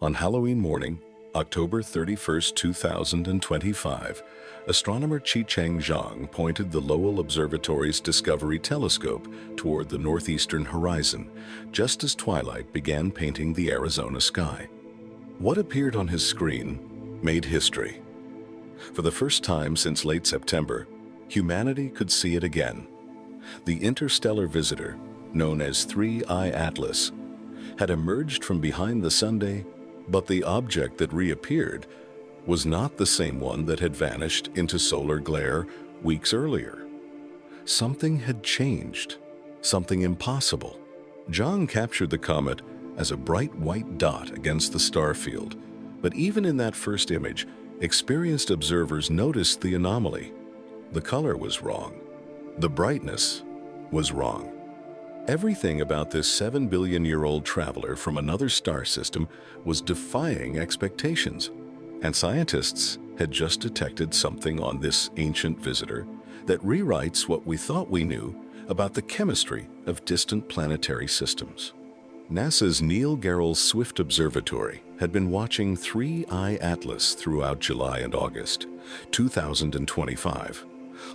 On Halloween morning, October 31st, 2025, astronomer Chi-Cheng Zhang pointed the Lowell Observatory's Discovery Telescope toward the northeastern horizon, just as twilight began painting the Arizona sky. What appeared on his screen made history. For the first time since late September, humanity could see it again. The interstellar visitor, known as 3I Atlas, had emerged from behind the Sunday, but the object that reappeared was not the same one that had vanished into solar glare weeks earlier. Something had changed, something impossible. Zhang captured the comet as a bright white dot against the star field, but even in that first image, experienced observers noticed the anomaly. The color was wrong. The brightness was wrong. Everything about this 7-billion-year-old traveler from another star system was defying expectations, and scientists had just detected something on this ancient visitor that rewrites what we thought we knew about the chemistry of distant planetary systems. NASA's Neil Gehrels Swift Observatory had been watching 3I Atlas throughout July and August 2025,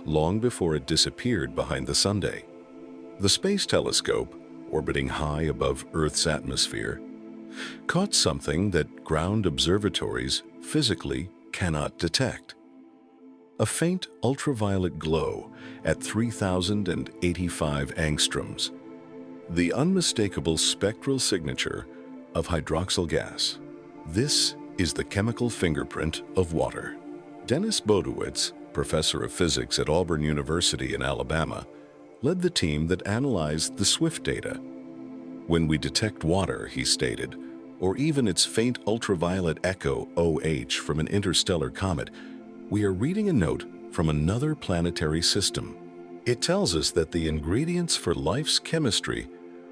long before it disappeared behind the Sunday. The space telescope, orbiting high above Earth's atmosphere, caught something that ground observatories physically cannot detect. A faint ultraviolet glow at 3,085 angstroms, the unmistakable spectral signature of hydroxyl gas. This is the chemical fingerprint of water. Dennis Bodowitz, professor of physics at Auburn University in Alabama, led the team that analyzed the Swift data. When we detect water, he stated, or even its faint ultraviolet echo OH from an interstellar comet, we are reading a note from another planetary system. It tells us that the ingredients for life's chemistry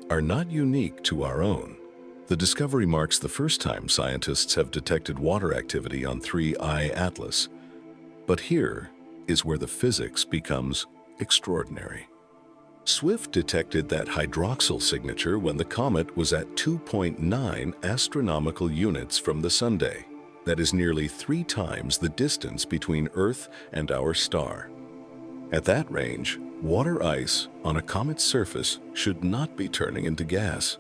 are not unique to our own. The discovery marks the first time scientists have detected water activity on 3I Atlas. But here is where the physics becomes extraordinary. Swift detected that hydroxyl signature when the comet was at 2.9 astronomical units from the Sunday. That is nearly 3 times the distance between Earth and our star. At that range, water ice on a comet's surface should not be turning into gas.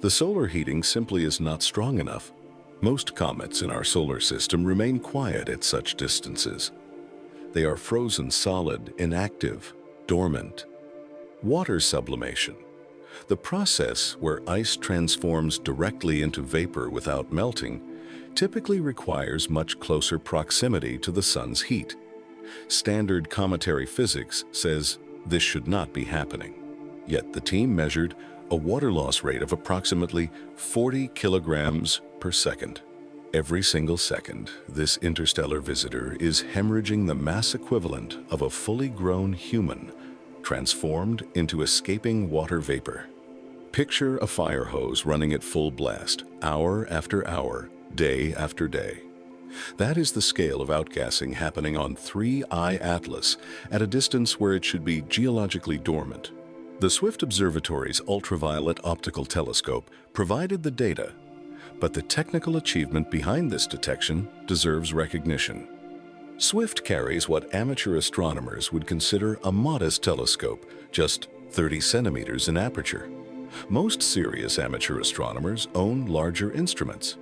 The solar heating simply is not strong enough. Most comets in our solar system remain quiet at such distances. They are frozen solid, inactive, dormant. Water sublimation, the process where ice transforms directly into vapor without melting, typically requires much closer proximity to the sun's heat. Standard cometary physics says this should not be happening. Yet the team measured a water loss rate of approximately 40 kilograms per second. Every single second, this interstellar visitor is hemorrhaging the mass equivalent of a fully grown human, transformed into escaping water vapor. Picture a fire hose running at full blast, hour after hour, day after day. That is the scale of outgassing happening on 3I Atlas at a distance where it should be geologically dormant. The Swift Observatory's ultraviolet optical telescope provided the data, but the technical achievement behind this detection deserves recognition. Swift carries what amateur astronomers would consider a modest telescope, just 30 centimeters in aperture. Most serious amateur astronomers own larger instruments.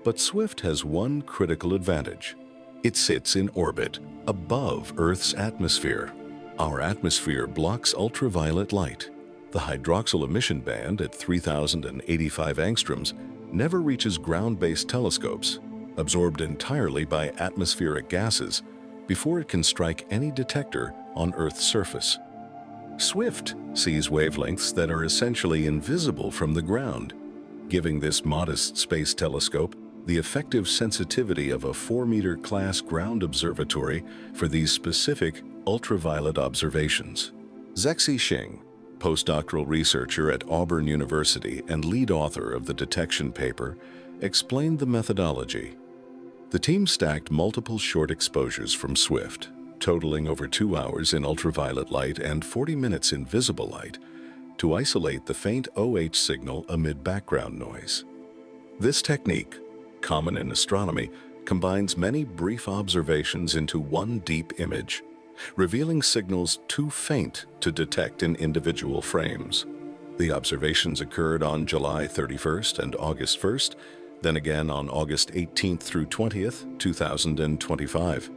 But Swift has one critical advantage. It sits in orbit above Earth's atmosphere. Our atmosphere blocks ultraviolet light. The hydroxyl emission band at 3,085 angstroms never reaches ground-based telescopes, absorbed entirely by atmospheric gases, before it can strike any detector on Earth's surface. Swift sees wavelengths that are essentially invisible from the ground, giving this modest space telescope the effective sensitivity of a 4-meter class ground observatory for these specific ultraviolet observations. Zexi Xing, postdoctoral researcher at Auburn University and lead author of the detection paper, explained the methodology. The team stacked multiple short exposures from Swift, totaling over 2 hours in ultraviolet light and 40 minutes in visible light, to isolate the faint OH signal amid background noise. This technique, common in astronomy, combines many brief observations into one deep image, revealing signals too faint to detect in individual frames. The observations occurred on July 31st and August 1st, then again on August 18th through 20th, 2025.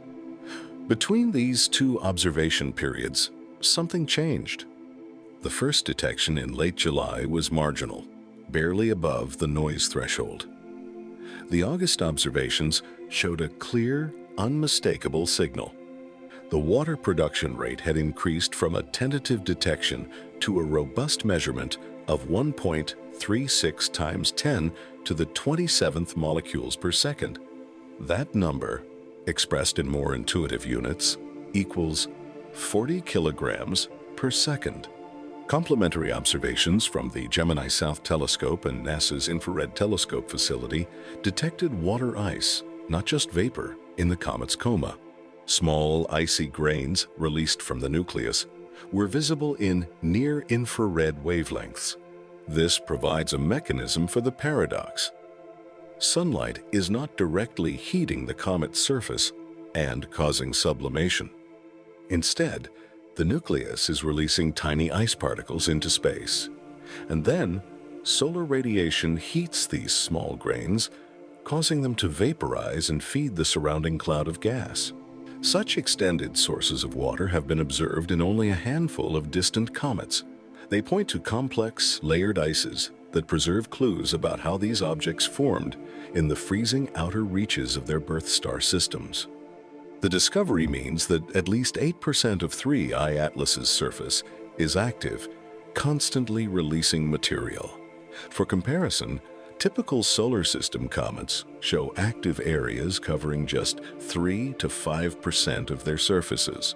Between these two observation periods, something changed. The first detection in late July was marginal, barely above the noise threshold. The August observations showed a clear, unmistakable signal. The water production rate had increased from a tentative detection to a robust measurement of 1.36 times 10 to the 27th molecules per second. That number, expressed in more intuitive units, equals 40 kilograms per second. Complementary observations from the Gemini South Telescope and NASA's Infrared Telescope facility detected water ice, not just vapor, in the comet's coma. Small, icy grains released from the nucleus were visible in near-infrared wavelengths. This provides a mechanism for the paradox. Sunlight is not directly heating the comet's surface and causing sublimation. Instead, the nucleus is releasing tiny ice particles into space. And then, solar radiation heats these small grains, causing them to vaporize and feed the surrounding cloud of gas. Such extended sources of water have been observed in only a handful of distant comets. They point to complex, layered ices that preserve clues about how these objects formed in the freezing outer reaches of their birth star systems. The discovery means that at least 8% of 3I Atlas's surface is active, constantly releasing material. For comparison, typical solar system comets show active areas covering just 3 to 5% of their surfaces.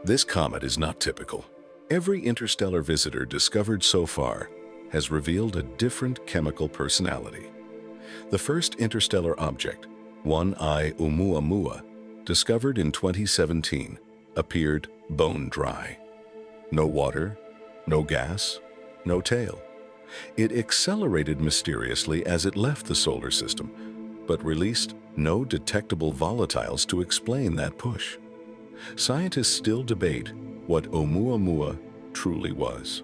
This comet is not typical. Every interstellar visitor discovered so far has revealed a different chemical personality. The first interstellar object, 1I Oumuamua, discovered in 2017, appeared bone dry. No water, no gas, no tail. It accelerated mysteriously as it left the solar system, but released no detectable volatiles to explain that push. Scientists still debate what Oumuamua truly was.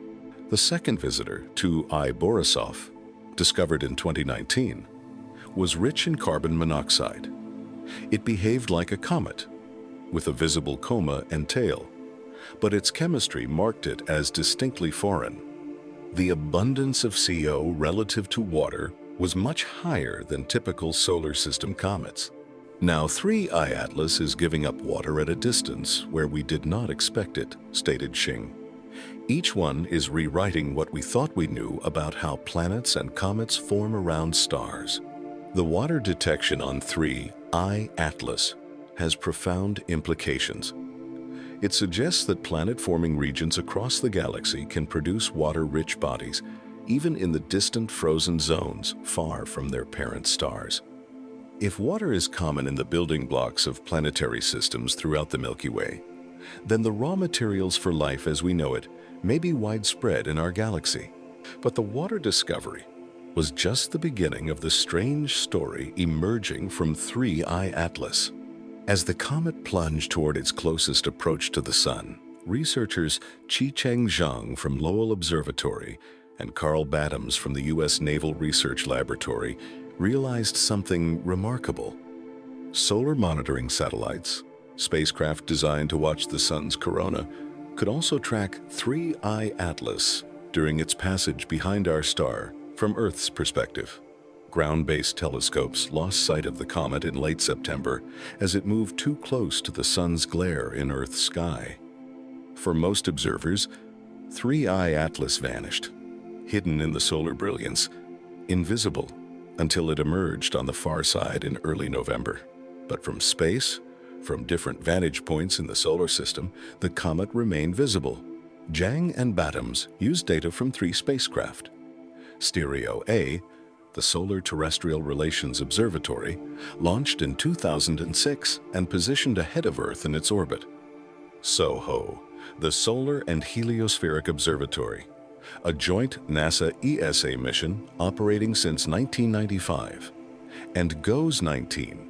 The second visitor, 2I Borisov, discovered in 2019, was rich in carbon monoxide. It behaved like a comet, with a visible coma and tail, but its chemistry marked it as distinctly foreign. The abundance of CO relative to water was much higher than typical solar system comets. Now 3I Atlas is giving up water at a distance where we did not expect it, stated Xing. Each one is rewriting what we thought we knew about how planets and comets form around stars. The water detection on 3I Atlas has profound implications. It suggests that planet-forming regions across the galaxy can produce water-rich bodies, even in the distant frozen zones far from their parent stars. If water is common in the building blocks of planetary systems throughout the Milky Way, then the raw materials for life as we know it may be widespread in our galaxy. But the water discovery was just the beginning of the strange story emerging from 3I Atlas. As the comet plunged toward its closest approach to the Sun, researchers Chi-Cheng Zhang from Lowell Observatory and Carl Battams from the U.S. Naval Research Laboratory realized something remarkable. Solar monitoring satellites, spacecraft designed to watch the Sun's corona, could also track 3I Atlas during its passage behind our star from Earth's perspective. Ground-based telescopes lost sight of the comet in late September as it moved too close to the Sun's glare in Earth's sky. For most observers, 3I Atlas vanished, hidden in the solar brilliance, invisible until it emerged on the far side in early November. But from space, from different vantage points in the solar system, the comet remained visible. Zhang and Battams used data from 3 spacecraft. Stereo A, the Solar Terrestrial Relations Observatory, launched in 2006 and positioned ahead of Earth in its orbit. SOHO, the Solar and Heliospheric Observatory, a joint NASA-ESA mission operating since 1995. and GOES-19,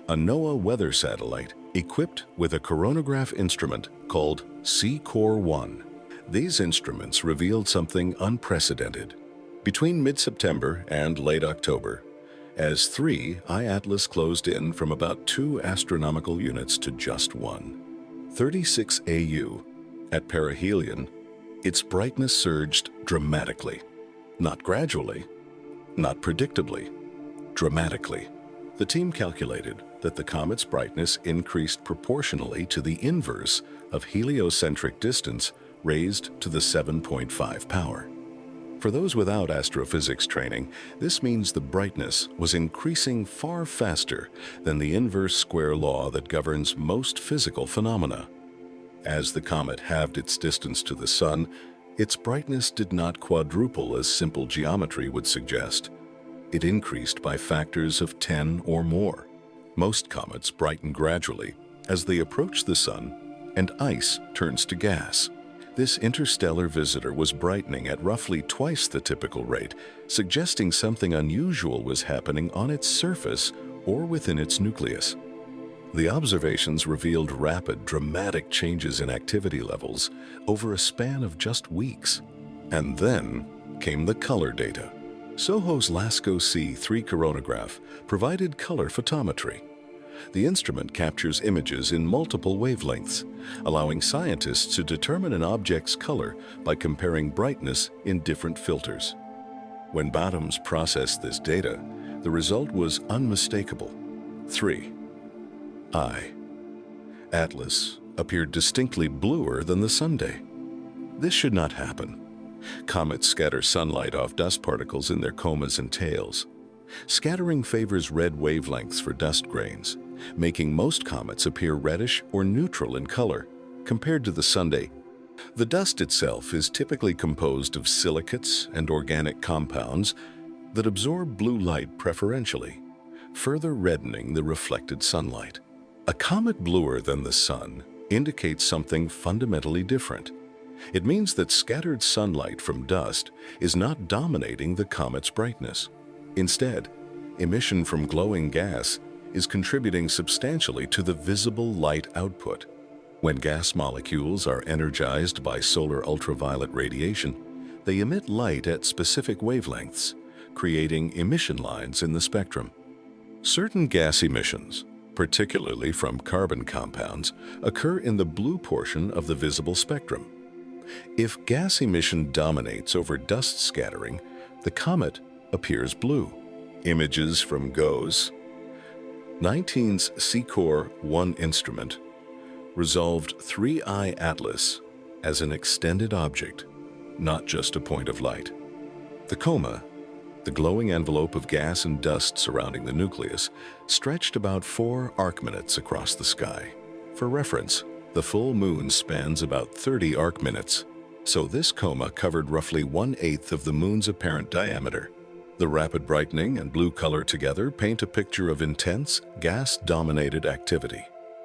a NOAA weather satellite equipped with a coronagraph instrument called C-CORE-1. These instruments revealed something unprecedented. Between mid-September and late October, as 3 I-Atlas closed in from about 2 astronomical units to just 1, 36 AU, at perihelion, its brightness surged dramatically. Not gradually, not predictably, dramatically. The team calculated that the comet's brightness increased proportionally to the inverse of heliocentric distance raised to the 7.5 power. For those without astrophysics training, this means the brightness was increasing far faster than the inverse square law that governs most physical phenomena. As the comet halved its distance to the Sun, its brightness did not quadruple as simple geometry would suggest. It increased by factors of 10 or more. Most comets brighten gradually as they approach the Sun and ice turns to gas. This interstellar visitor was brightening at roughly twice the typical rate, suggesting something unusual was happening on its surface or within its nucleus. The observations revealed rapid, dramatic changes in activity levels over a span of just weeks. And then came the color data. SOHO's LASCO C3 coronagraph provided color photometry. The instrument captures images in multiple wavelengths, allowing scientists to determine an object's color by comparing brightness in different filters. When bottoms processed this data, the result was unmistakable. 3 I. Atlas appeared distinctly bluer than the Sunday. This should not happen. Comets scatter sunlight off dust particles in their comas and tails. Scattering favors red wavelengths for dust grains, making most comets appear reddish or neutral in color compared to the Sunday. The dust itself is typically composed of silicates and organic compounds that absorb blue light preferentially, further reddening the reflected sunlight. A comet bluer than the Sun indicates something fundamentally different. It means that scattered sunlight from dust is not dominating the comet's brightness. Instead, emission from glowing gas is contributing substantially to the visible light output. When gas molecules are energized by solar ultraviolet radiation, they emit light at specific wavelengths, creating emission lines in the spectrum. Certain gas emissions, particularly from carbon compounds, occur in the blue portion of the visible spectrum. If gas emission dominates over dust scattering, the comet appears blue. Images from GOES-19's C-CORE-1 instrument resolved 3 I-Atlas as an extended object, not just a point of light. The coma, the glowing envelope of gas and dust surrounding the nucleus, stretched about 4 arc-minutes across the sky. For reference, the full moon spans about 30 arc-minutes, so this coma covered roughly 1/8 of the moon's apparent diameter. The rapid brightening and blue color together paint a picture of intense, gas-dominated activity.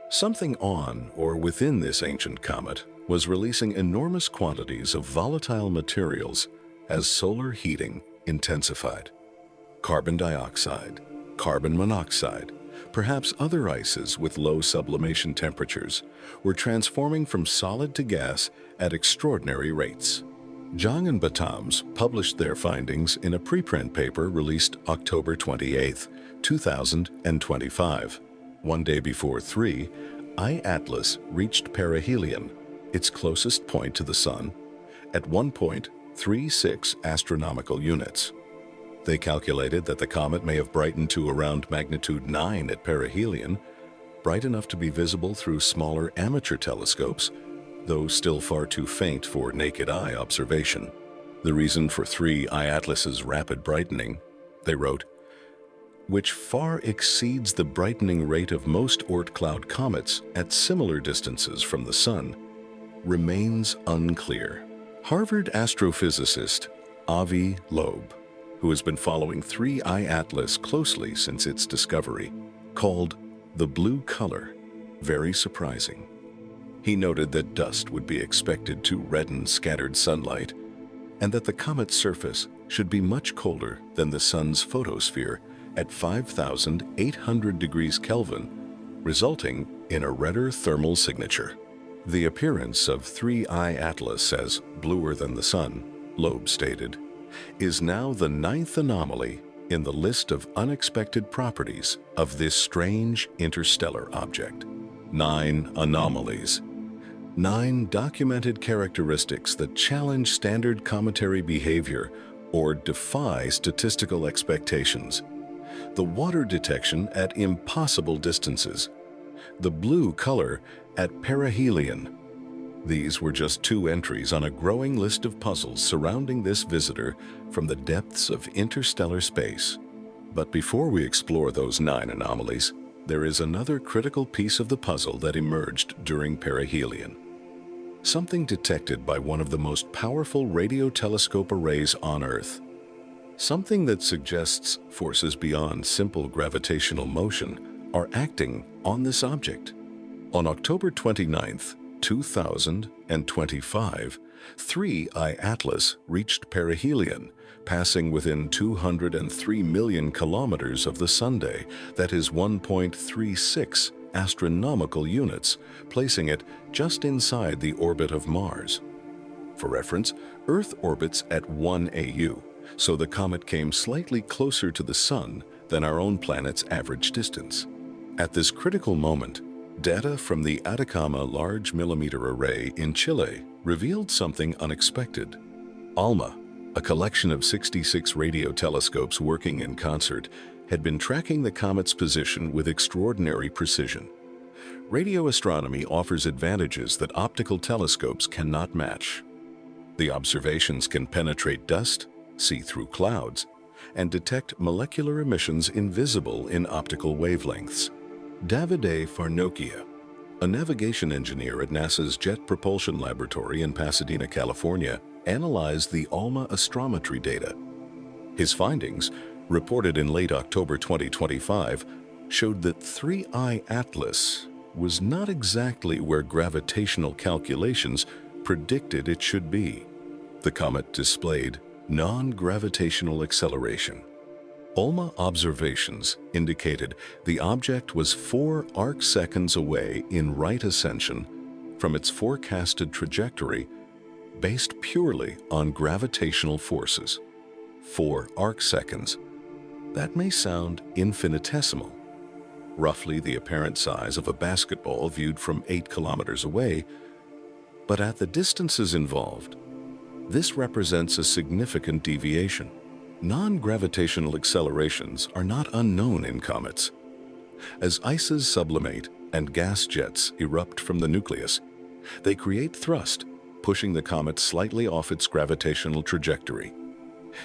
Something on or within this ancient comet was releasing enormous quantities of volatile materials as solar heating intensified. Carbon dioxide, carbon monoxide, perhaps other ices with low sublimation temperatures, were transforming from solid to gas at extraordinary rates. Zhang and Batams published their findings in a preprint paper released October 28, 2025. One day before 3, I-Atlas reached perihelion, its closest point to the Sun, at 1.36 astronomical units. They calculated that the comet may have brightened to around magnitude 9 at perihelion, bright enough to be visible through smaller amateur telescopes, though still far too faint for naked eye observation. The reason for 3 I-Atlas's rapid brightening, they wrote, which far exceeds the brightening rate of most Oort cloud comets at similar distances from the Sun, remains unclear. Harvard astrophysicist Avi Loeb, who has been following 3 I-Atlas closely since its discovery, called the blue color very surprising. He noted that dust would be expected to redden scattered sunlight, and that the comet's surface should be much colder than the Sun's photosphere at 5,800 degrees Kelvin, resulting in a redder thermal signature. The appearance of 3I Atlas as bluer than the Sun, Loeb stated, is now the 9th anomaly in the list of unexpected properties of this strange interstellar object. 9 anomalies. 9 documented characteristics that challenge standard cometary behavior or defy statistical expectations. The water detection at impossible distances. The blue color at perihelion. These were just 2 entries on a growing list of puzzles surrounding this visitor from the depths of interstellar space. But before we explore those 9 anomalies, there is another critical piece of the puzzle that emerged during perihelion. Something detected by one of the most powerful radio telescope arrays on Earth. Something that suggests forces beyond simple gravitational motion are acting on this object. On October 29th, 2025, 3I Atlas reached perihelion, passing within 203 million kilometers of the Sunday, that is 1.36 astronomical units, placing it just inside the orbit of Mars. For reference, Earth orbits at 1 AU, so the comet came slightly closer to the Sun than our own planet's average distance. At this critical moment, data from the Atacama Large Millimeter Array in Chile revealed something unexpected. ALMA, a collection of 66 radio telescopes working in concert, had been tracking the comet's position with extraordinary precision. Radio astronomy offers advantages that optical telescopes cannot match. The observations can penetrate dust, see through clouds, and detect molecular emissions invisible in optical wavelengths. Davide Farnokia, a navigation engineer at NASA's Jet Propulsion Laboratory in Pasadena, California, analyzed the ALMA astrometry data. His findings, reported in late October 2025, showed that 3I Atlas was not exactly where gravitational calculations predicted it should be. The comet displayed non-gravitational acceleration. ALMA observations indicated the object was 4 arcseconds away in right ascension from its forecasted trajectory based purely on gravitational forces. 4 arcseconds. That may sound infinitesimal, roughly the apparent size of a basketball viewed from 8 kilometers away, but at the distances involved, this represents a significant deviation. Non-gravitational accelerations are not unknown in comets. As ices sublimate and gas jets erupt from the nucleus, they create thrust, pushing the comet slightly off its gravitational trajectory.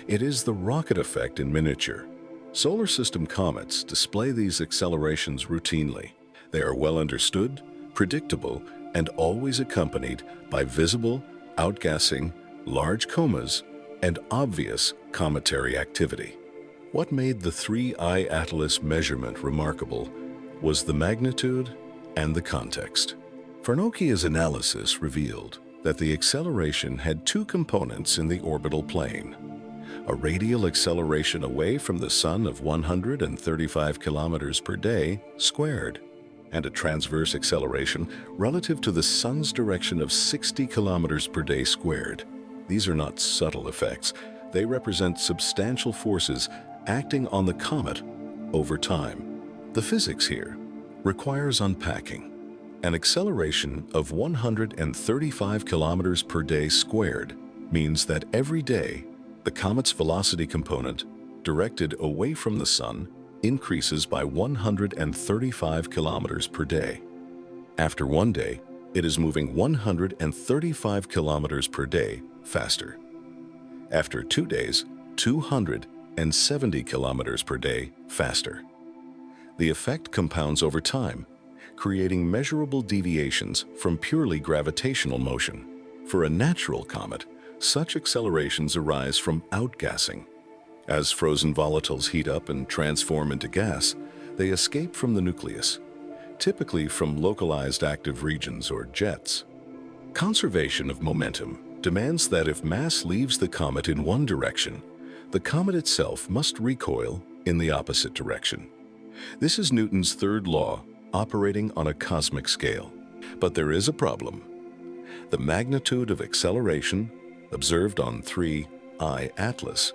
It is the rocket effect in miniature. Solar system comets display these accelerations routinely. They are well understood, predictable, and always accompanied by visible, outgassing, large comas, and obvious cometary activity. What made the 3I Atlas measurement remarkable was the magnitude and the context. Farnokia's analysis revealed that the acceleration had 2 components in the orbital plane: a radial acceleration away from the Sun of 135 kilometers per day squared, and a transverse acceleration relative to the Sun's direction of 60 kilometers per day squared. These are not subtle effects. They represent substantial forces acting on the comet over time. The physics here requires unpacking. An acceleration of 135 kilometers per day squared means that every day the comet's velocity component, directed away from the Sun, increases by 135 kilometers per day. After one day, it is moving 135 kilometers per day faster. After 2 days, 270 kilometers per day faster. The effect compounds over time, creating measurable deviations from purely gravitational motion. For a natural comet, such accelerations arise from outgassing. As frozen volatiles heat up and transform into gas, they escape from the nucleus, typically from localized active regions or jets. Conservation of momentum demands that if mass leaves the comet in one direction, the comet itself must recoil in the opposite direction. This is Newton's third law, operating on a cosmic scale. But there is a problem. The magnitude of acceleration, observed on 3I Atlas,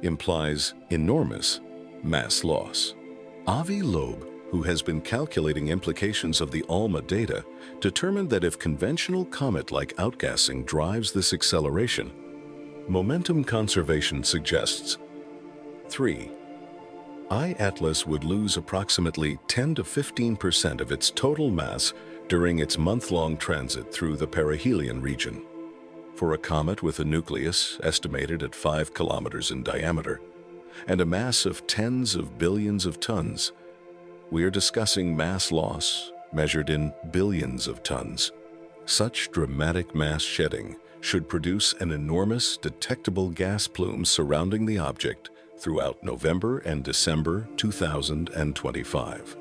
implies enormous mass loss. Avi Loeb, who has been calculating implications of the ALMA data, determined that if conventional comet-like outgassing drives this acceleration, momentum conservation suggests 3I Atlas would lose approximately 10 to 15% of its total mass during its month-long transit through the perihelion region. For a comet with a nucleus estimated at 5 kilometers in diameter and a mass of tens of billions of tons, we are discussing mass loss measured in billions of tons. Such dramatic mass shedding should produce an enormous detectable gas plume surrounding the object throughout November and December 2025.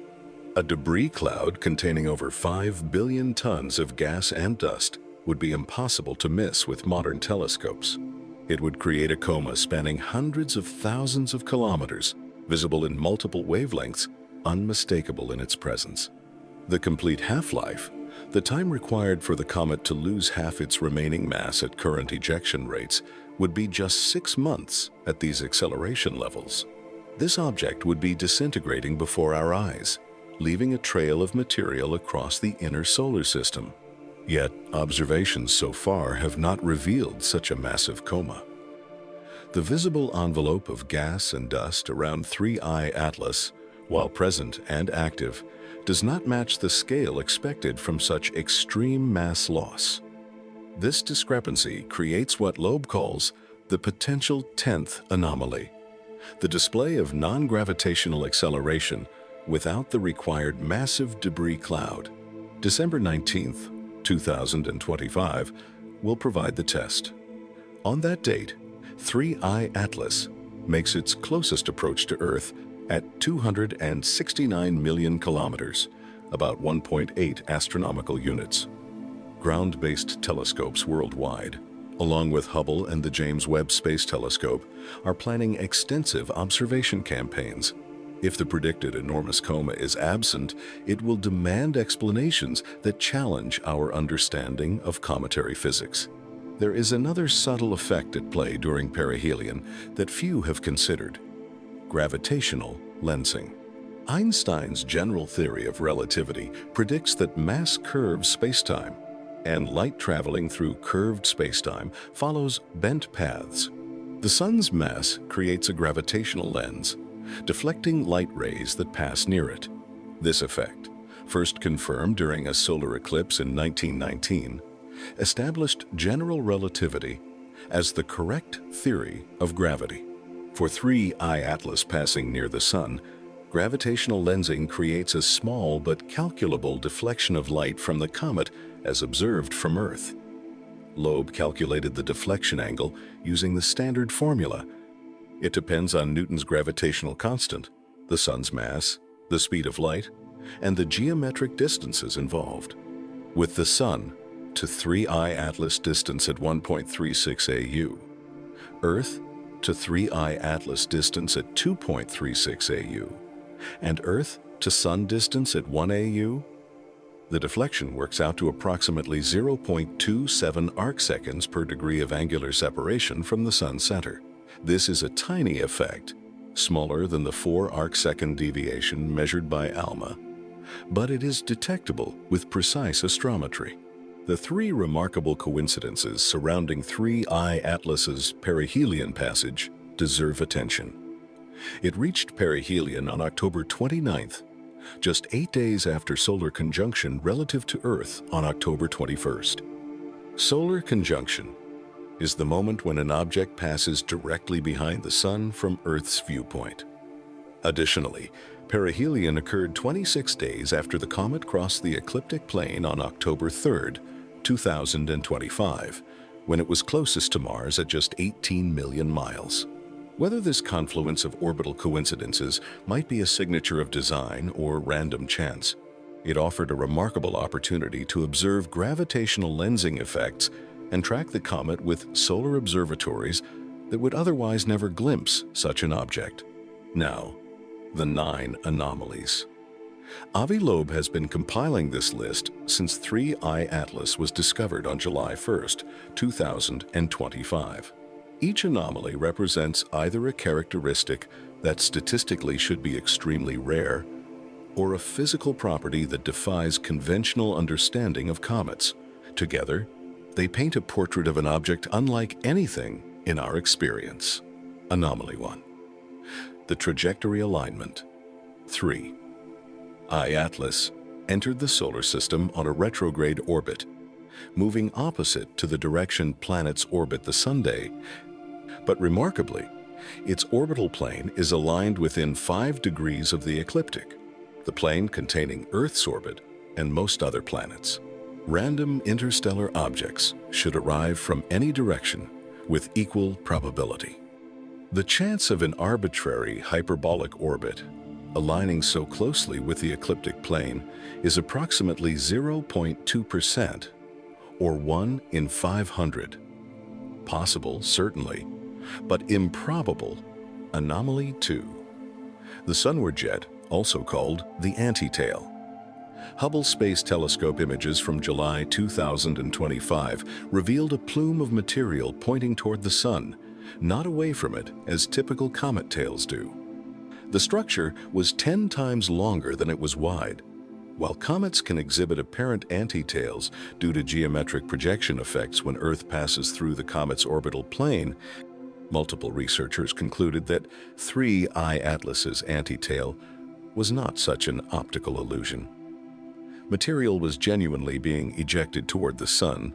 A debris cloud containing over 5 billion tons of gas and dust would be impossible to miss with modern telescopes. It would create a coma spanning hundreds of thousands of kilometers, visible in multiple wavelengths, unmistakable in its presence. The complete half-life, the time required for the comet to lose half its remaining mass at current ejection rates, would be just 6 months at these acceleration levels. This object would be disintegrating before our eyes, leaving a trail of material across the inner solar system. Yet, observations so far have not revealed such a massive coma. The visible envelope of gas and dust around 3I Atlas, while present and active, does not match the scale expected from such extreme mass loss. This discrepancy creates what Loeb calls the potential 10th anomaly, the display of non-gravitational acceleration without the required massive debris cloud. December 19, 2025, will provide the test. On that date, 3I Atlas makes its closest approach to Earth at 269 million kilometers, about 1.8 astronomical units. Ground-based telescopes worldwide, along with Hubble and the James Webb Space Telescope, are planning extensive observation campaigns. If the predicted enormous coma is absent, it will demand explanations that challenge our understanding of cometary physics. There is another subtle effect at play during perihelion that few have considered: gravitational lensing. Einstein's general theory of relativity predicts that mass curves spacetime, and light traveling through curved spacetime follows bent paths. The sun's mass creates a gravitational lens, deflecting light rays that pass near it. This effect, first confirmed during a solar eclipse in 1919, established general relativity as the correct theory of gravity. For 3I Atlas passing near the sun, gravitational lensing creates a small but calculable deflection of light from the comet as observed from Earth. Loeb calculated the deflection angle using the standard formula. It depends on Newton's gravitational constant, the sun's mass, the speed of light, and the geometric distances involved. With the sun to 3I Atlas distance at 1.36 AU, Earth to 3I Atlas distance at 2.36 AU, and Earth to Sun distance at 1 AU, the deflection works out to approximately 0.27 arcseconds per degree of angular separation from the Sun's center. This is a tiny effect, smaller than the 4 arcsecond deviation measured by ALMA, but it is detectable with precise astrometry. The 3 remarkable coincidences surrounding 3I Atlas's perihelion passage deserve attention. It reached perihelion on October 29th, just 8 days after solar conjunction relative to Earth on October 21st. Solar conjunction is the moment when an object passes directly behind the Sun from Earth's viewpoint. Additionally, perihelion occurred 26 days after the comet crossed the ecliptic plane on October 3rd, 2025, when it was closest to Mars at just 18 million miles. Whether this confluence of orbital coincidences might be a signature of design or random chance, it offered a remarkable opportunity to observe gravitational lensing effects and track the comet with solar observatories that would otherwise never glimpse such an object. Now, the 9 anomalies. Avi Loeb has been compiling this list since 3I Atlas was discovered on July 1st, 2025. Each anomaly represents either a characteristic that statistically should be extremely rare or a physical property that defies conventional understanding of comets. Together, they paint a portrait of an object unlike anything in our experience. Anomaly 1. The trajectory alignment. 3. I Atlas entered the solar system on a retrograde orbit, moving opposite to the direction planets orbit the Sunday. But remarkably, its orbital plane is aligned within 5 degrees of the ecliptic, the plane containing Earth's orbit and most other planets. Random interstellar objects should arrive from any direction with equal probability. The chance of an arbitrary hyperbolic orbit aligning so closely with the ecliptic plane is approximately 0.2%, or 1 in 500. Possible, certainly, but improbable. Anomaly 2. The sunward jet, also called the anti-tail. Hubble Space Telescope images from July 2025 revealed a plume of material pointing toward the sun, not away from it as typical comet tails do. The structure was 10 times longer than it was wide. While comets can exhibit apparent anti-tails due to geometric projection effects when Earth passes through the comet's orbital plane, multiple researchers concluded that 3I Atlas's anti-tail was not such an optical illusion. Material was genuinely being ejected toward the sun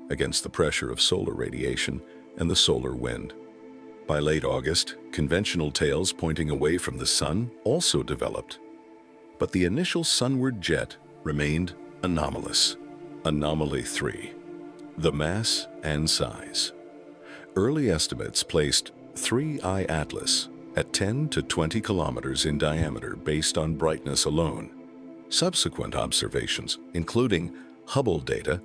against the pressure of solar radiation and the solar wind. By late August, conventional tails pointing away from the sun also developed, but the initial sunward jet remained anomalous. Anomaly 3. The mass and size. Early estimates placed 3I Atlas at 10 to 20 kilometers in diameter based on brightness alone. Subsequent observations, including Hubble data,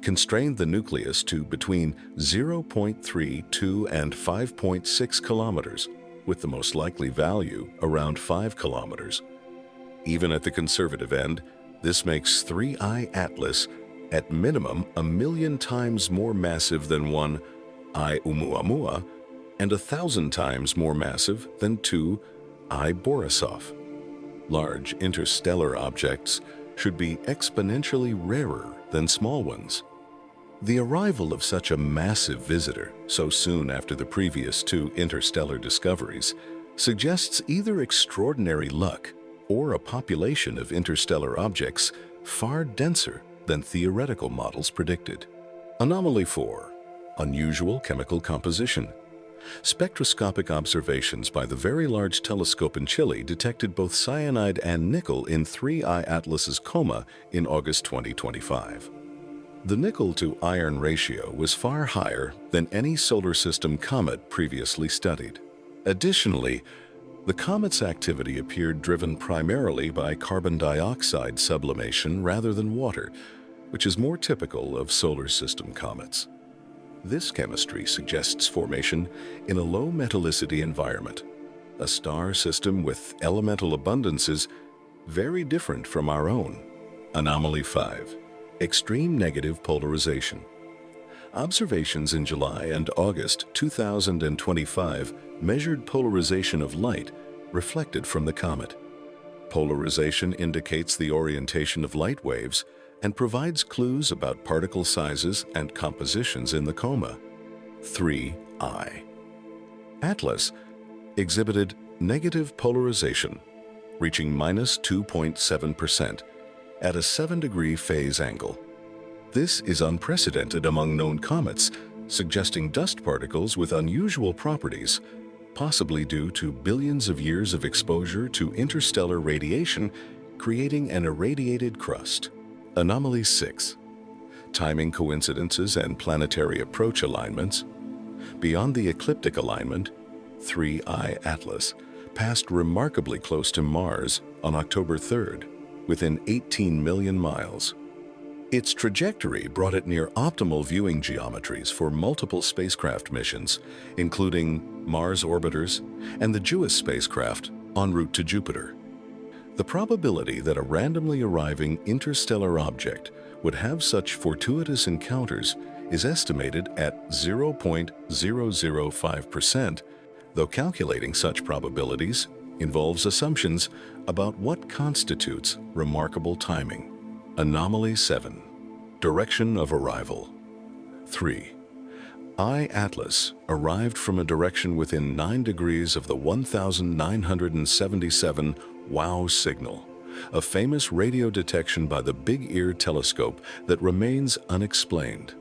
constrained the nucleus to between 0.32 and 5.6 kilometers, with the most likely value around 5 kilometers. Even at the conservative end, this makes 3I Atlas at minimum 1 million times more massive than 1I Oumuamua and 1,000 times more massive than 2I Borisov. Large interstellar objects should be exponentially rarer than small ones. The arrival of such a massive visitor so soon after the previous 2 interstellar discoveries suggests either extraordinary luck or a population of interstellar objects far denser than theoretical models predicted. Anomaly 4. Unusual chemical composition. Spectroscopic observations by the Very Large Telescope in Chile detected both cyanide and nickel in 3I Atlas's coma in August 2025. The nickel-to-iron ratio was far higher than any solar system comet previously studied. Additionally, the comet's activity appeared driven primarily by carbon dioxide sublimation rather than water, which is more typical of solar system comets. This chemistry suggests formation in a low metallicity environment, a star system with elemental abundances very different from our own. Anomaly 5. Extreme negative polarization. Observations in July and August 2025 measured polarization of light reflected from the comet. Polarization indicates the orientation of light waves and provides clues about particle sizes and compositions in the coma. 3I. Atlas exhibited negative polarization, reaching -2.7% at a 7-degree phase angle. This is unprecedented among known comets, suggesting dust particles with unusual properties, possibly due to billions of years of exposure to interstellar radiation, creating an irradiated crust. Anomaly 6. Timing coincidences and planetary approach alignments. Beyond the ecliptic alignment, 3I Atlas passed remarkably close to Mars on October 3rd, within 18 million miles. Its trajectory brought it near optimal viewing geometries for multiple spacecraft missions, including Mars orbiters and the JUICE spacecraft en route to Jupiter. The probability that a randomly arriving interstellar object would have such fortuitous encounters is estimated at 0.005%, though calculating such probabilities involves assumptions about what constitutes remarkable timing. Anomaly 7. Direction of arrival. 3. I-Atlas arrived from a direction within 9 degrees of the 1977 WOW signal, a famous radio detection by the Big Ear telescope that remains unexplained.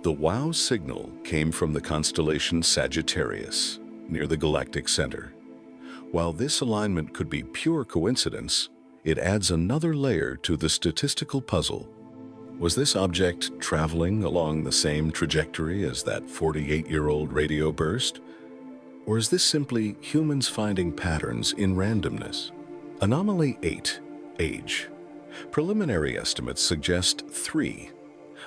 The WOW signal came from the constellation Sagittarius, near the galactic center. While this alignment could be pure coincidence, it adds another layer to the statistical puzzle. Was this object traveling along the same trajectory as that 48-year-old radio burst? Or is this simply humans finding patterns in randomness? Anomaly 8. Age. Preliminary estimates suggest 3.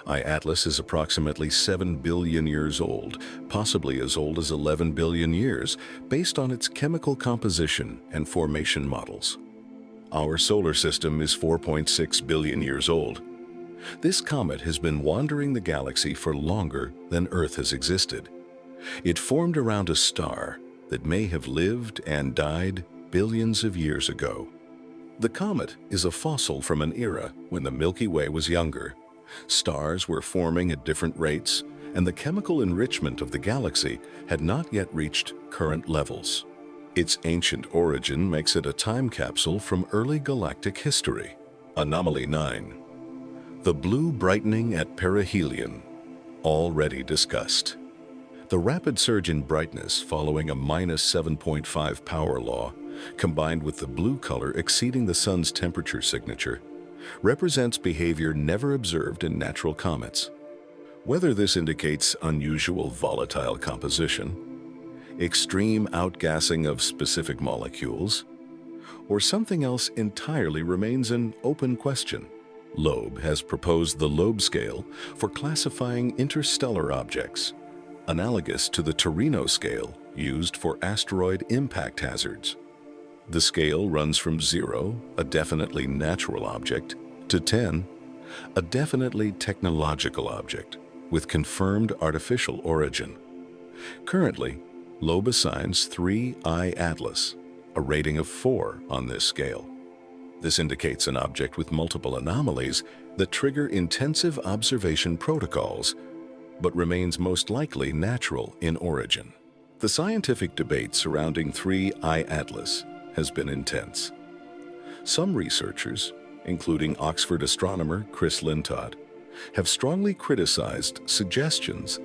I-Atlas is approximately 7 billion years old, possibly as old as 11 billion years, based on its chemical composition and formation models. Our solar system is 4.6 billion years old. This comet has been wandering the galaxy for longer than Earth has existed. It formed around a star that may have lived and died billions of years ago. The comet is a fossil from an era when the Milky Way was younger. Stars were forming at different rates, and the chemical enrichment of the galaxy had not yet reached current levels. Its ancient origin makes it a time capsule from early galactic history. Anomaly 9. The blue brightening at perihelion, already discussed. The rapid surge in brightness following a -7.5 power law, combined with the blue color exceeding the sun's temperature signature, represents behavior never observed in natural comets. Whether this indicates unusual volatile composition, extreme outgassing of specific molecules, or something else entirely remains an open question. Loeb has proposed the Loeb scale for classifying interstellar objects, analogous to the Torino scale used for asteroid impact hazards. The scale runs from 0, a definitely natural object, to 10, a definitely technological object with confirmed artificial origin. Currently, Loeb assigns 3 I-Atlas, a rating of 4 on this scale. This indicates an object with multiple anomalies that trigger intensive observation protocols, but remains most likely natural in origin. The scientific debate surrounding 3 I-Atlas has been intense. Some researchers, including Oxford astronomer Chris Lintott, have strongly criticized suggestions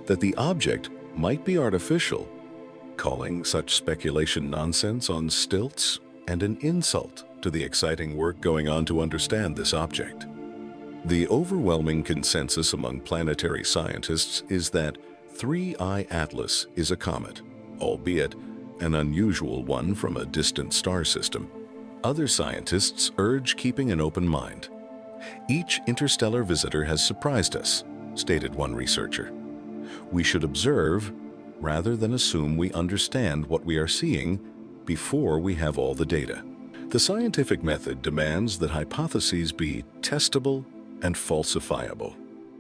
that the object might be artificial, calling such speculation nonsense on stilts and an insult to the exciting work going on to understand this object. The overwhelming consensus among planetary scientists is that 3 I-Atlas is a comet, albeit an unusual one from a distant star system. Other scientists urge keeping an open mind. Each interstellar visitor has surprised us, stated one researcher. We should observe rather than assume we understand what we are seeing before we have all the data. The scientific method demands that hypotheses be testable and falsifiable.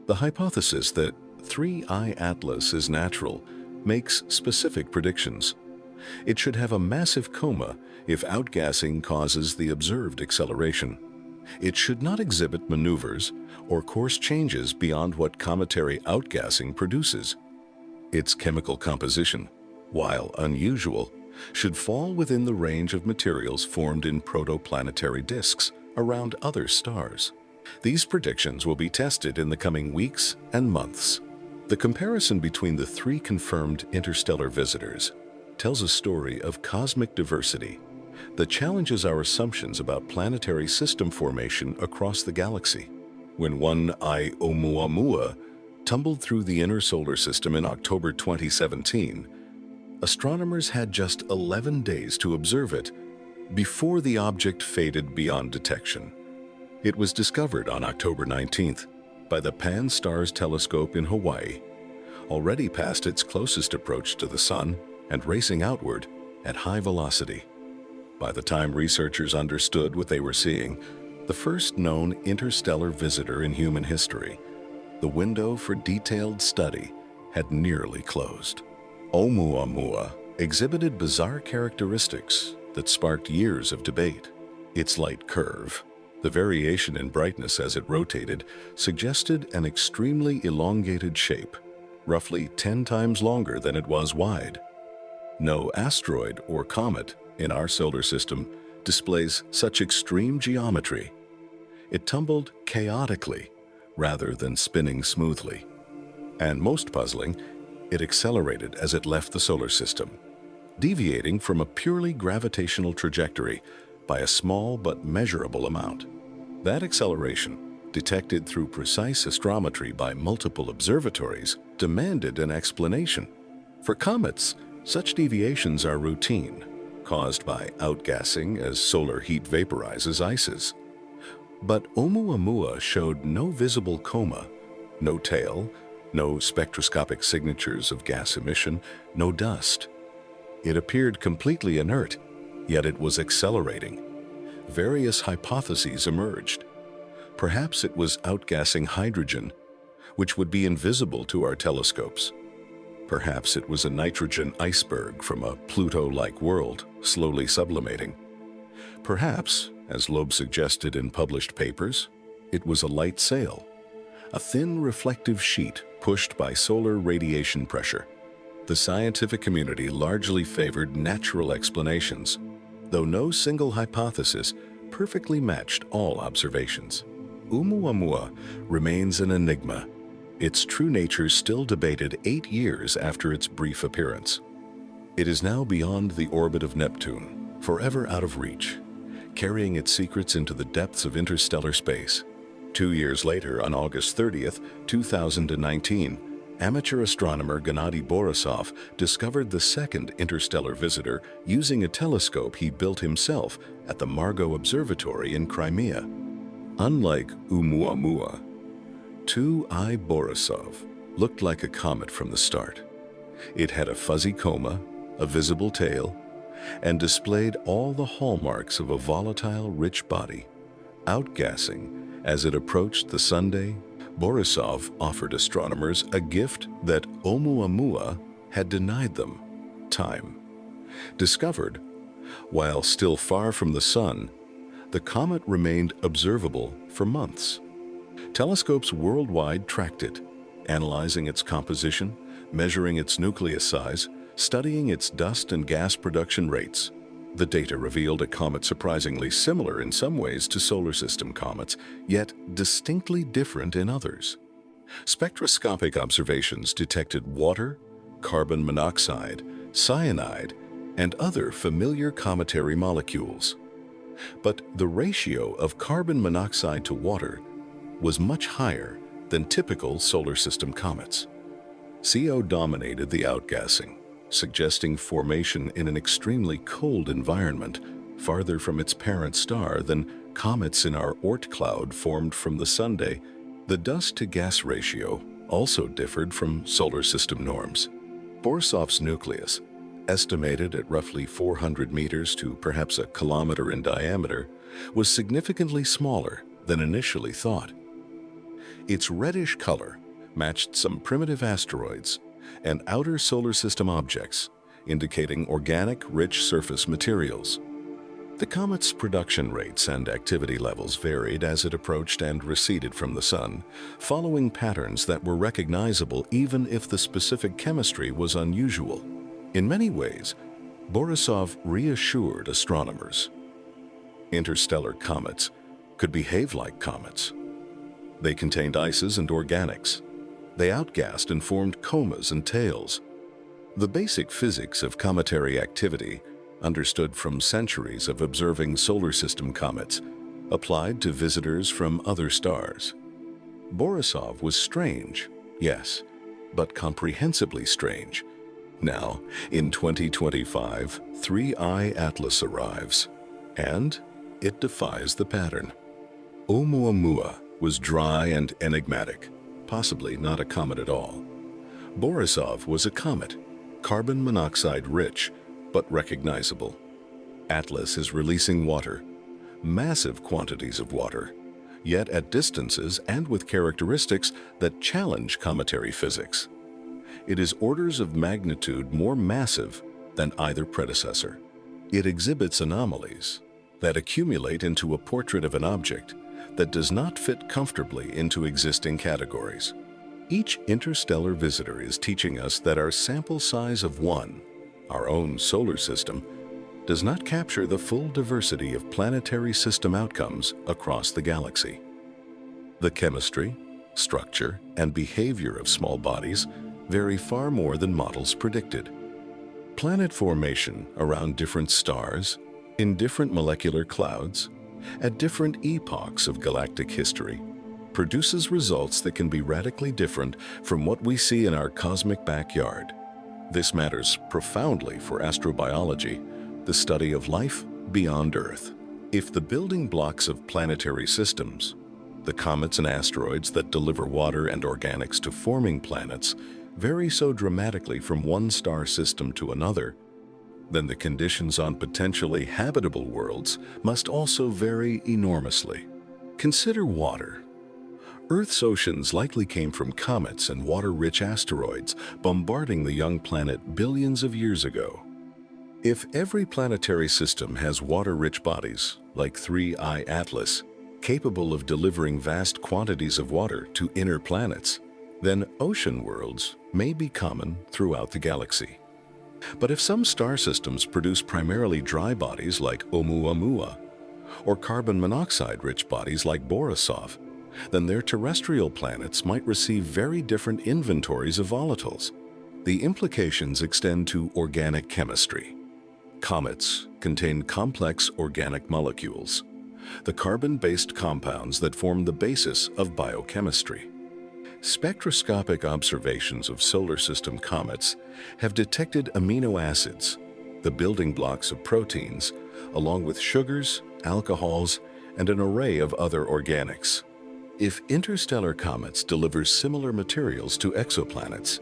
The hypothesis that 3 I-Atlas is natural makes specific predictions. It should have a massive coma if outgassing causes the observed acceleration. It should not exhibit maneuvers or course changes beyond what cometary outgassing produces. Its chemical composition, while unusual, should fall within the range of materials formed in protoplanetary disks around other stars. These predictions will be tested in the coming weeks and months. The comparison between the 3 confirmed interstellar visitors tells a story of cosmic diversity that challenges our assumptions about planetary system formation across the galaxy. When one Oumuamua tumbled through the inner solar system in October 2017, astronomers had just 11 days to observe it before the object faded beyond detection. It was discovered on October 19th by the Pan-STARRS telescope in Hawaii, already past its closest approach to the Sun and racing outward at high velocity. By the time researchers understood what they were seeing, the first known interstellar visitor in human history, the window for detailed study had nearly closed. Oumuamua exhibited bizarre characteristics that sparked years of debate. Its light curve, the variation in brightness as it rotated, suggested an extremely elongated shape, roughly 10 times longer than it was wide. No asteroid or comet in our solar system displays such extreme geometry. It tumbled chaotically rather than spinning smoothly. And most puzzling, it accelerated as it left the solar system, deviating from a purely gravitational trajectory by a small but measurable amount. That acceleration, detected through precise astrometry by multiple observatories, demanded an explanation. For comets, such deviations are routine, caused by outgassing as solar heat vaporizes ices. But Oumuamua showed no visible coma, no tail, no spectroscopic signatures of gas emission, no dust. It appeared completely inert, yet it was accelerating. Various hypotheses emerged. Perhaps it was outgassing hydrogen, which would be invisible to our telescopes. Perhaps it was a nitrogen iceberg from a Pluto-like world, slowly sublimating. Perhaps, as Loeb suggested in published papers, it was a light sail, a thin reflective sheet pushed by solar radiation pressure. The scientific community largely favored natural explanations, though no single hypothesis perfectly matched all observations. Oumuamua remains an enigma, its true nature still debated 8 years after its brief appearance. It is now beyond the orbit of Neptune, forever out of reach, carrying its secrets into the depths of interstellar space. 2 years later, on August 30th, 2019, amateur astronomer Gennady Borisov discovered the second interstellar visitor using a telescope he built himself at the Margot Observatory in Crimea. Unlike Oumuamua, 2I Borisov looked like a comet from the start. It had a fuzzy coma, a visible tail, and displayed all the hallmarks of a volatile, rich body, outgassing as it approached the Sunday. Borisov offered astronomers a gift that Oumuamua had denied them: time. Discovered, while still far from the Sun, the comet remained observable for months. Telescopes worldwide tracked it, analyzing its composition, measuring its nucleus size, studying its dust and gas production rates. The data revealed a comet surprisingly similar in some ways to solar system comets, yet distinctly different in others. Spectroscopic observations detected water, carbon monoxide, cyanide, and other familiar cometary molecules. But the ratio of carbon monoxide to water was much higher than typical solar system comets. CO dominated the outgassing, suggesting formation in an extremely cold environment, farther from its parent star than comets in our Oort cloud formed from the Sunday. The dust-to-gas ratio also differed from solar system norms. Borisov's nucleus, estimated at roughly 400 meters to perhaps a kilometer in diameter, was significantly smaller than initially thought. Its reddish color matched some primitive asteroids and outer solar system objects, indicating organic, rich surface materials. The comet's production rates and activity levels varied as it approached and receded from the Sun, following patterns that were recognizable even if the specific chemistry was unusual. In many ways, Borisov reassured astronomers. Interstellar comets could behave like comets. They contained ices and organics. They outgassed and formed comas and tails. The basic physics of cometary activity, understood from centuries of observing solar system comets, applied to visitors from other stars. Borisov was strange, yes, but comprehensively strange. Now, in 2025, 3I Atlas arrives, and it defies the pattern. Oumuamua was dry and enigmatic, possibly not a comet at all. Borisov was a comet, carbon monoxide rich, but recognizable. Atlas is releasing water, massive quantities of water, yet at distances and with characteristics that challenge cometary physics. It is orders of magnitude more massive than either predecessor. It exhibits anomalies that accumulate into a portrait of an object that does not fit comfortably into existing categories. Each interstellar visitor is teaching us that our sample size of one, our own solar system, does not capture the full diversity of planetary system outcomes across the galaxy. The chemistry, structure, and behavior of small bodies vary far more than models predicted. Planet formation around different stars, in different molecular clouds, at different epochs of galactic history, produces results that can be radically different from what we see in our cosmic backyard. This matters profoundly for astrobiology, the study of life beyond Earth. If the building blocks of planetary systems, the comets and asteroids that deliver water and organics to forming planets, vary so dramatically from one star system to another, then the conditions on potentially habitable worlds must also vary enormously. Consider water. Earth's oceans likely came from comets and water-rich asteroids bombarding the young planet billions of years ago. If every planetary system has water-rich bodies, like 3I Atlas, capable of delivering vast quantities of water to inner planets, then ocean worlds may be common throughout the galaxy. But if some star systems produce primarily dry bodies like Oumuamua, or carbon monoxide-rich bodies like Borisov, then their terrestrial planets might receive very different inventories of volatiles. The implications extend to organic chemistry. Comets contain complex organic molecules, the carbon-based compounds that form the basis of biochemistry. Spectroscopic observations of solar system comets have detected amino acids, the building blocks of proteins, along with sugars, alcohols, and an array of other organics. If interstellar comets deliver similar materials to exoplanets,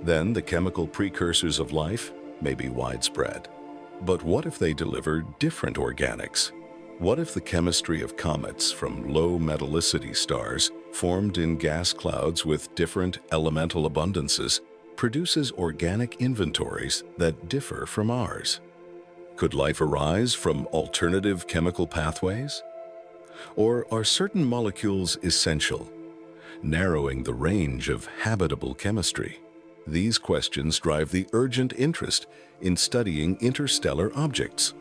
then the chemical precursors of life may be widespread. But what if they deliver different organics? What if the chemistry of comets from low metallicity stars formed in gas clouds with different elemental abundances produces organic inventories that differ from ours? Could life arise from alternative chemical pathways? Or are certain molecules essential, narrowing the range of habitable chemistry? These questions drive the urgent interest in studying interstellar objects.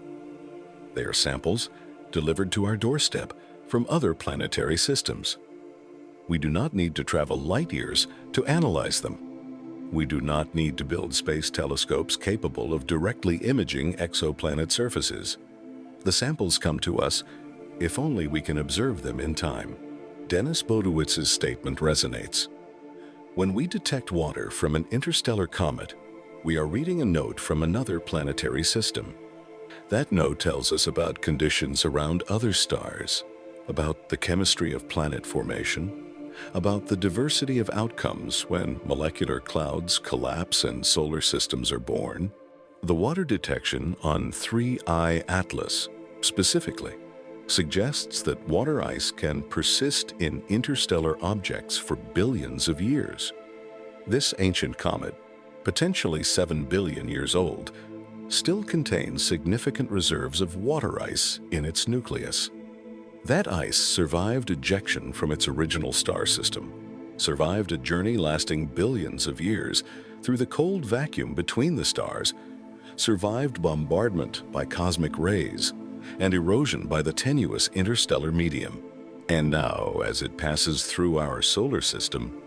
They are samples delivered to our doorstep from other planetary systems. We do not need to travel light years to analyze them. We do not need to build space telescopes capable of directly imaging exoplanet surfaces. The samples come to us if only we can observe them in time. Dennis Bodewitz's statement resonates. When we detect water from an interstellar comet, we are reading a note from another planetary system. That note tells us about conditions around other stars, about the chemistry of planet formation, about the diversity of outcomes when molecular clouds collapse and solar systems are born. The water detection on 3I Atlas, specifically, suggests that water ice can persist in interstellar objects for billions of years. This ancient comet, potentially 7 billion years old, still contains significant reserves of water ice in its nucleus. That ice survived ejection from its original star system, survived a journey lasting billions of years through the cold vacuum between the stars, survived bombardment by cosmic rays, and erosion by the tenuous interstellar medium. And now, as it passes through our solar system,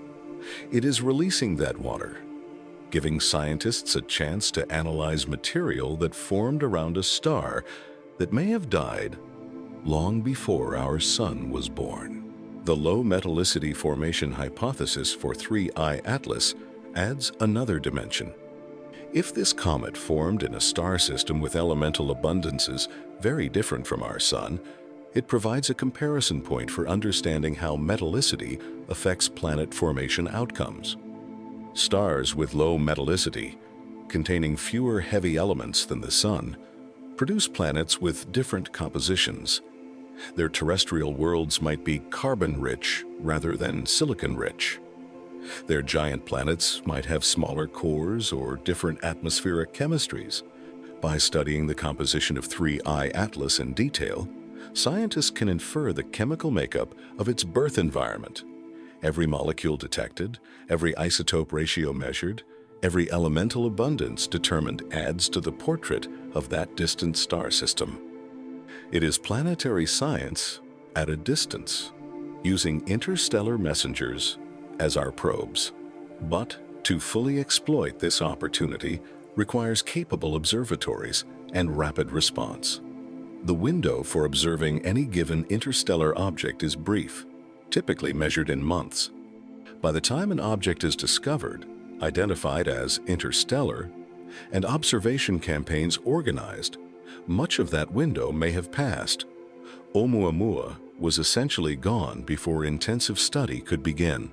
it is releasing that water, giving scientists a chance to analyze material that formed around a star that may have died long before our sun was born. The low metallicity formation hypothesis for 3I Atlas adds another dimension. If this comet formed in a star system with elemental abundances very different from our sun, It provides a comparison point for understanding how metallicity affects planet formation outcomes. Stars with low metallicity, containing fewer heavy elements than the Sun, produce planets with different compositions. Their terrestrial worlds might be carbon-rich rather than silicon-rich. Their giant planets might have smaller cores or different atmospheric chemistries. By studying the composition of 3I Atlas in detail, scientists can infer the chemical makeup of its birth environment. Every molecule detected, every isotope ratio measured, every elemental abundance determined adds to the portrait of that distant star system. It is planetary science at a distance, using interstellar messengers as our probes. But to fully exploit this opportunity requires capable observatories and rapid response. The window for observing any given interstellar object is brief, typically measured in months. By the time an object is discovered, identified as interstellar, and observation campaigns organized, much of that window may have passed. Oumuamua was essentially gone before intensive study could begin.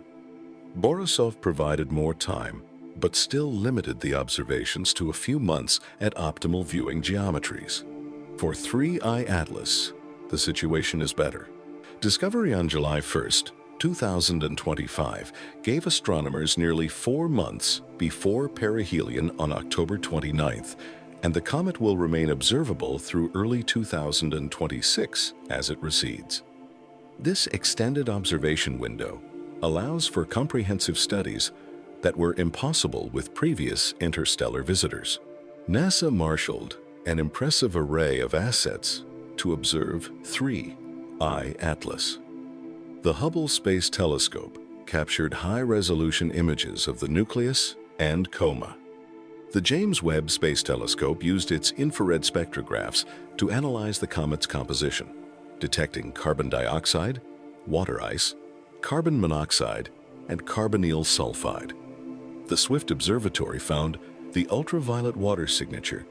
Borisov provided more time, but still limited the observations to a few months at optimal viewing geometries. For 3I Atlas, the situation is better. Discovery on July 1st, 2025 gave astronomers nearly 4 months before perihelion on October 29th, and the comet will remain observable through early 2026 as it recedes. This extended observation window allows for comprehensive studies that were impossible with previous interstellar visitors. NASA marshaled an impressive array of assets to observe 3I Atlas. The Hubble Space Telescope captured high-resolution images of the nucleus and coma. The James Webb Space Telescope used its infrared spectrographs to analyze the comet's composition, detecting carbon dioxide, water ice, carbon monoxide, and carbonyl sulfide. The Swift Observatory found the ultraviolet water signature.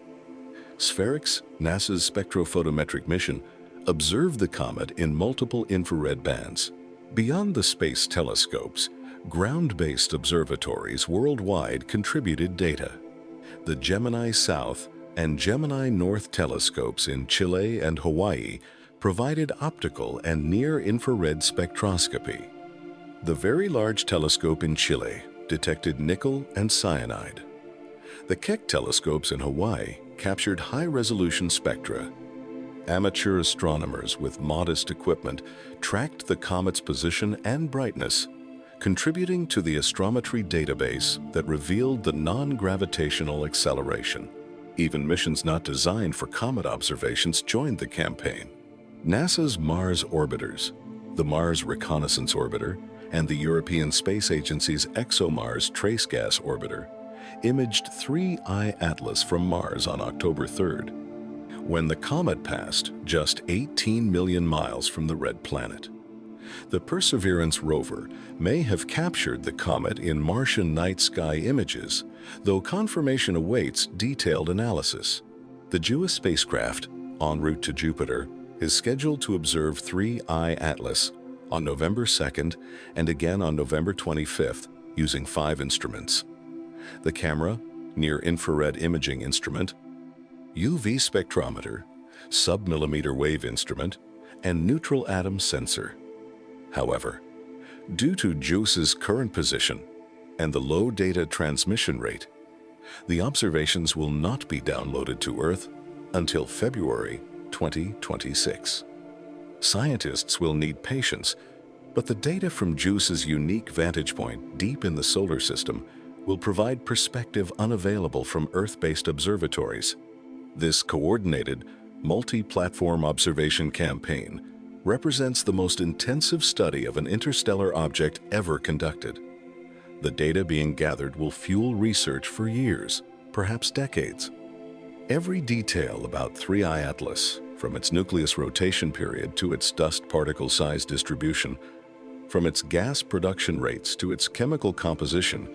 SPHERICS, NASA's spectrophotometric mission, observed the comet in multiple infrared bands. Beyond the space telescopes, ground-based observatories worldwide contributed data. The Gemini South and Gemini North telescopes in Chile and Hawaii provided optical and near-infrared spectroscopy. The Very Large Telescope in Chile detected nickel and cyanide. The Keck telescopes in Hawaii captured high-resolution spectra. Amateur astronomers with modest equipment tracked the comet's position and brightness, contributing to the astrometry database that revealed the non-gravitational acceleration. Even missions not designed for comet observations joined the campaign. NASA's Mars orbiters, the Mars Reconnaissance Orbiter, and the European Space Agency's ExoMars Trace Gas Orbiter imaged 3I Atlas from Mars on October 3rd, when the comet passed just 18 million miles from the red planet. The Perseverance rover may have captured the comet in Martian night sky images, though confirmation awaits detailed analysis. The JUICE spacecraft, en route to Jupiter, is scheduled to observe 3I Atlas on November 2nd and again on November 25th using 5 instruments: the camera, near-infrared imaging instrument, UV spectrometer, sub-millimeter wave instrument, and neutral atom sensor. However, due to JUICE's current position and the low data transmission rate, the observations will not be downloaded to Earth until February 2026. Scientists will need patience, but the data from JUICE's unique vantage point deep in the solar system will provide perspective unavailable from Earth-based observatories. This coordinated, multi-platform observation campaign represents the most intensive study of an interstellar object ever conducted. The data being gathered will fuel research for years, perhaps decades. Every detail about 3I Atlas, from its nucleus rotation period to its dust particle size distribution, from its gas production rates to its chemical composition,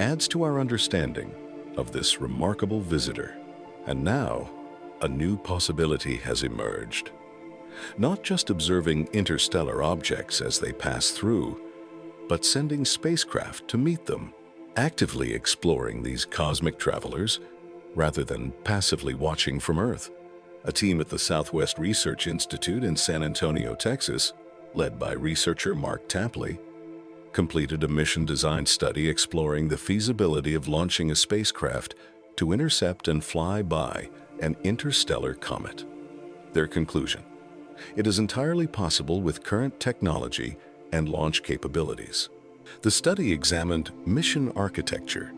adds to our understanding of this remarkable visitor. And now, a new possibility has emerged. not just observing interstellar objects as they pass through, but sending spacecraft to meet them, actively exploring these cosmic travelers rather than passively watching from Earth. A team at the Southwest Research Institute in San Antonio, Texas, led by researcher Mark Tapley, completed a mission design study exploring the feasibility of launching a spacecraft to intercept and fly by an interstellar comet. Their conclusion: it is entirely possible with current technology and launch capabilities. The study examined mission architecture,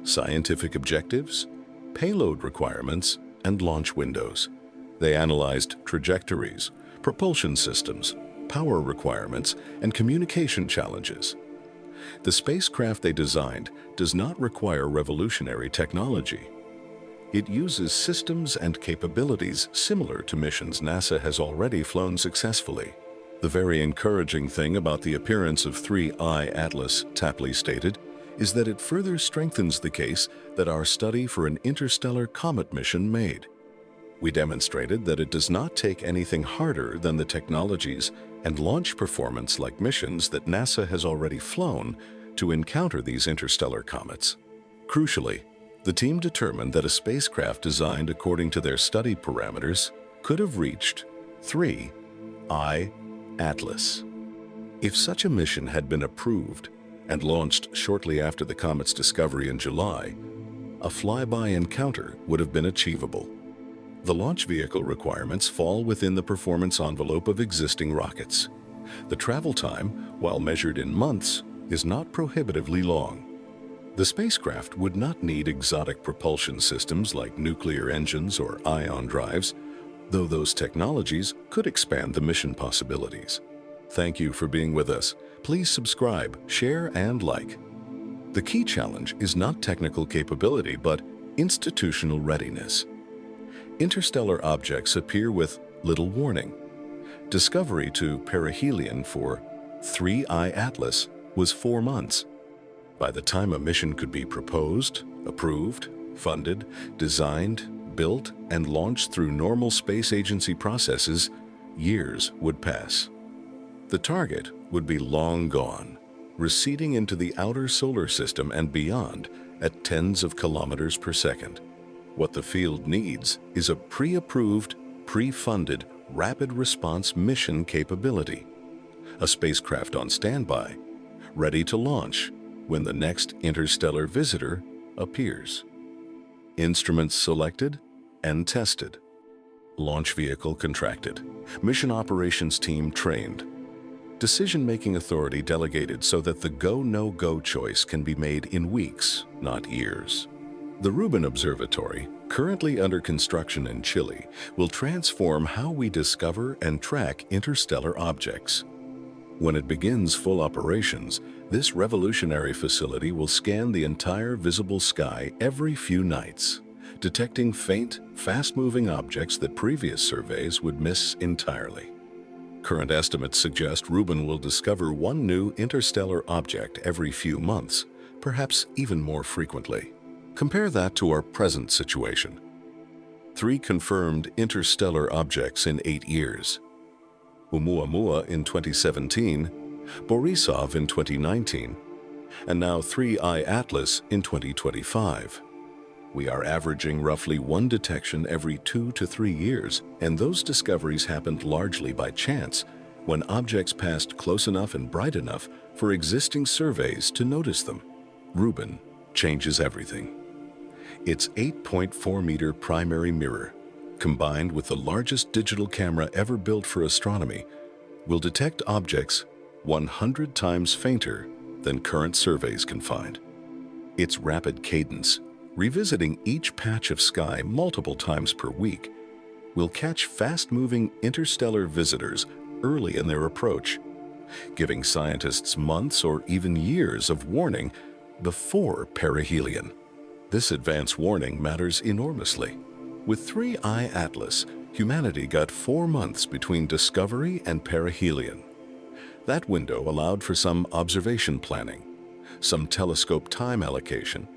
scientific objectives, payload requirements, and launch windows. They analyzed trajectories, propulsion systems, power requirements, and communication challenges. The spacecraft they designed does not require revolutionary technology. It uses systems and capabilities similar to missions NASA has already flown successfully. The very encouraging thing about the appearance of 3I Atlas, Tapley stated, is that it further strengthens the case that our study for an interstellar comet mission made. We demonstrated that it does not take anything harder than the technologies and launch performance like missions that NASA has already flown to encounter these interstellar comets. Crucially, the team determined that a spacecraft designed according to their study parameters could have reached 3I Atlas. If such a mission had been approved and launched shortly after the comet's discovery in July, a flyby encounter would have been achievable. The launch vehicle requirements fall within the performance envelope of existing rockets. The travel time, while measured in months, is not prohibitively long. The spacecraft would not need exotic propulsion systems like nuclear engines or ion drives, though those technologies could expand the mission possibilities. Thank you for being with us. Please subscribe, share, and like. The key challenge is not technical capability, but institutional readiness. Interstellar objects appear with little warning. Discovery to perihelion for 3I Atlas was 4 months. By the time a mission could be proposed, approved, funded, designed, built, and launched through normal space agency processes, years would pass. The target would be long gone, receding into the outer solar system and beyond at tens of kilometers per second. What the field needs is a pre-approved, pre-funded, rapid response mission capability. A spacecraft on standby, ready to launch when the next interstellar visitor appears. Instruments selected and tested. Launch vehicle contracted. Mission operations team trained. Decision-making authority delegated so that the go, no-go choice can be made in weeks, not years. The Rubin Observatory, currently under construction in Chile, will transform how we discover and track interstellar objects. When it begins full operations, this revolutionary facility will scan the entire visible sky every few nights, detecting faint, fast-moving objects that previous surveys would miss entirely. Current estimates suggest Rubin will discover one new interstellar object every few months, perhaps even more frequently. Compare that to our present situation. 3 confirmed interstellar objects in 8 years. Oumuamua in 2017, Borisov in 2019, and now 3I Atlas in 2025. We are averaging roughly 1 detection every 2 to 3 years, and those discoveries happened largely by chance when objects passed close enough and bright enough for existing surveys to notice them. Rubin changes everything. Its 8.4-meter primary mirror, combined with the largest digital camera ever built for astronomy, will detect objects 100 times fainter than current surveys can find. Its rapid cadence, revisiting each patch of sky multiple times per week, will catch fast-moving interstellar visitors early in their approach, giving scientists months or even years of warning before perihelion. This advance warning matters enormously. With 3I Atlas, humanity got 4 months between discovery and perihelion. That window allowed for some observation planning, some telescope time allocation,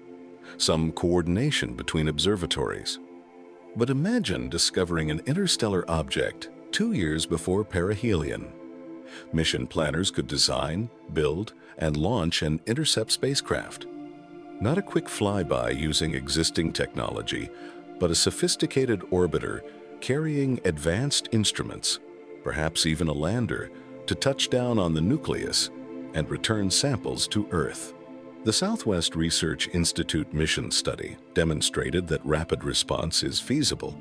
some coordination between observatories. But imagine discovering an interstellar object 2 years before perihelion. Mission planners could design, build, and launch an intercept spacecraft. Not a quick flyby using existing technology, but a sophisticated orbiter carrying advanced instruments, perhaps even a lander, to touch down on the nucleus and return samples to Earth. The Southwest Research Institute mission study demonstrated that rapid response is feasible,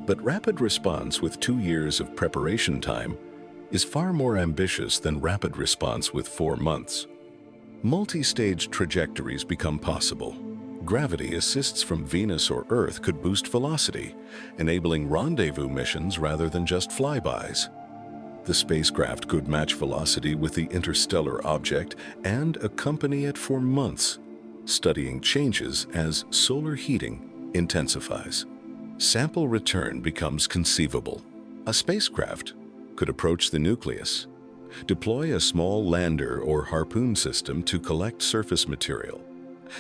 but rapid response with 2 years of preparation time is far more ambitious than rapid response with 4 months. Multi-stage trajectories become possible. Gravity assists from Venus or Earth could boost velocity, enabling rendezvous missions rather than just flybys. The spacecraft could match velocity with the interstellar object and accompany it for months, studying changes as solar heating intensifies. Sample return becomes conceivable. A spacecraft could approach the nucleus, deploy a small lander or harpoon system to collect surface material,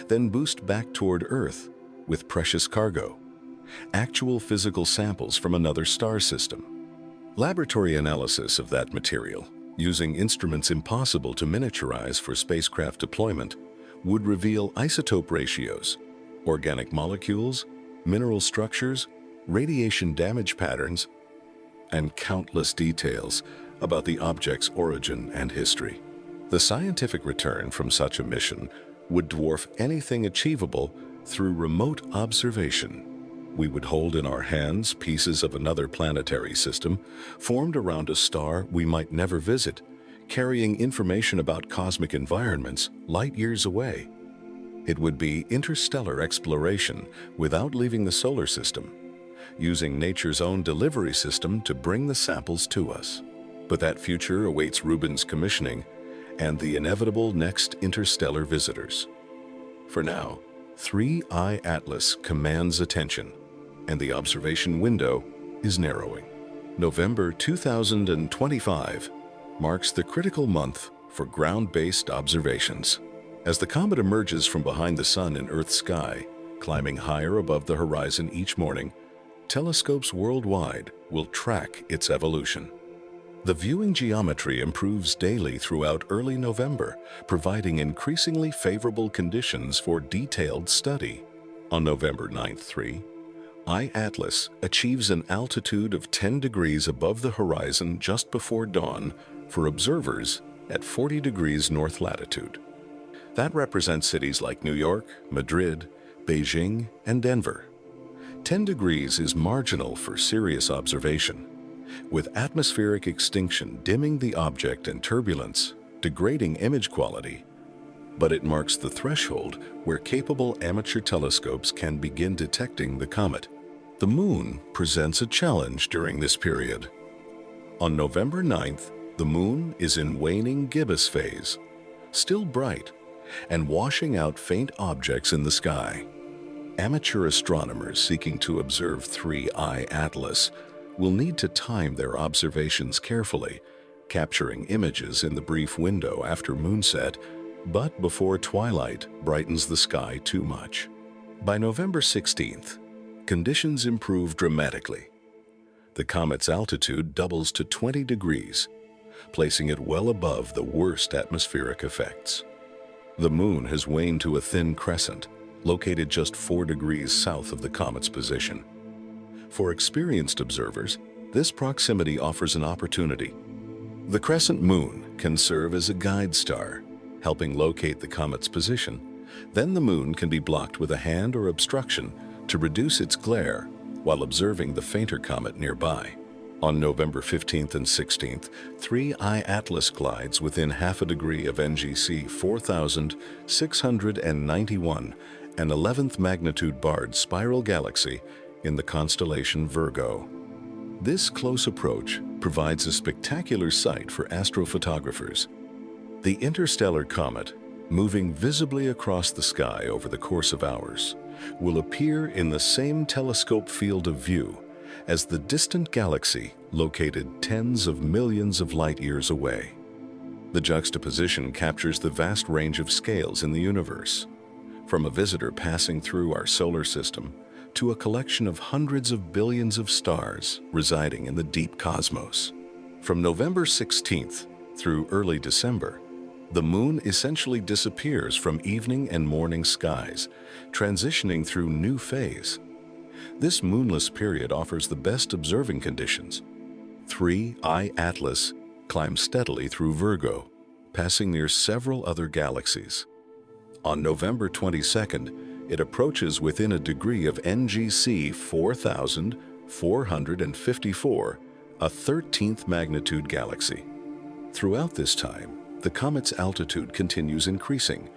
then boost back toward Earth with precious cargo, actual physical samples from another star system. Laboratory analysis of that material, using instruments impossible to miniaturize for spacecraft deployment, would reveal isotope ratios, organic molecules, mineral structures, radiation damage patterns, and countless details about the object's origin and history. The scientific return from such a mission would dwarf anything achievable through remote observation. We would hold in our hands pieces of another planetary system formed around a star we might never visit, carrying information about cosmic environments light years away. It would be interstellar exploration without leaving the solar system, using nature's own delivery system to bring the samples to us. But that future awaits Rubin's commissioning and the inevitable next interstellar visitors. For now, 3I Atlas commands attention, and the observation window is narrowing. November 2025 marks the critical month for ground-based observations. As the comet emerges from behind the sun in Earth's sky, climbing higher above the horizon each morning, telescopes worldwide will track its evolution. The viewing geometry improves daily throughout early November, providing increasingly favorable conditions for detailed study. On November 9th, I Atlas achieves an altitude of 10 degrees above the horizon just before dawn for observers at 40 degrees north latitude. That represents cities like New York, Madrid, Beijing, and Denver. 10 degrees is marginal for serious observation, with atmospheric extinction dimming the object and turbulence, degrading image quality. But it marks the threshold where capable amateur telescopes can begin detecting the comet. The Moon presents a challenge during this period. On November 9th, the Moon is in waning gibbous phase, still bright, and washing out faint objects in the sky. Amateur astronomers seeking to observe 3I Atlas will need to time their observations carefully, capturing images in the brief window after moonset, but before twilight brightens the sky too much. By November 16th, conditions improve dramatically. The comet's altitude doubles to 20 degrees, placing it well above the worst atmospheric effects. The Moon has waned to a thin crescent, located just 4 degrees south of the comet's position. For experienced observers, this proximity offers an opportunity. The crescent moon can serve as a guide star, helping locate the comet's position. Then the moon can be blocked with a hand or obstruction to reduce its glare while observing the fainter comet nearby. On November 15th and 16th, 3I Atlas glides within half a degree of NGC 4691, an 11th magnitude barred spiral galaxy in the constellation Virgo. This close approach provides a spectacular sight for astrophotographers. The interstellar comet, moving visibly across the sky over the course of hours, will appear in the same telescope field of view as the distant galaxy located tens of millions of light years away. The juxtaposition captures the vast range of scales in the universe, from a visitor passing through our solar system to a collection of hundreds of billions of stars residing in the deep cosmos. From November 16th through early December, the moon essentially disappears from evening and morning skies, transitioning through new phase. This moonless period offers the best observing conditions. 3I Atlas climbs steadily through Virgo, passing near several other galaxies. On November 22nd, it approaches within a degree of NGC 4454, a 13th magnitude galaxy. Throughout this time, the comet's altitude continues increasing,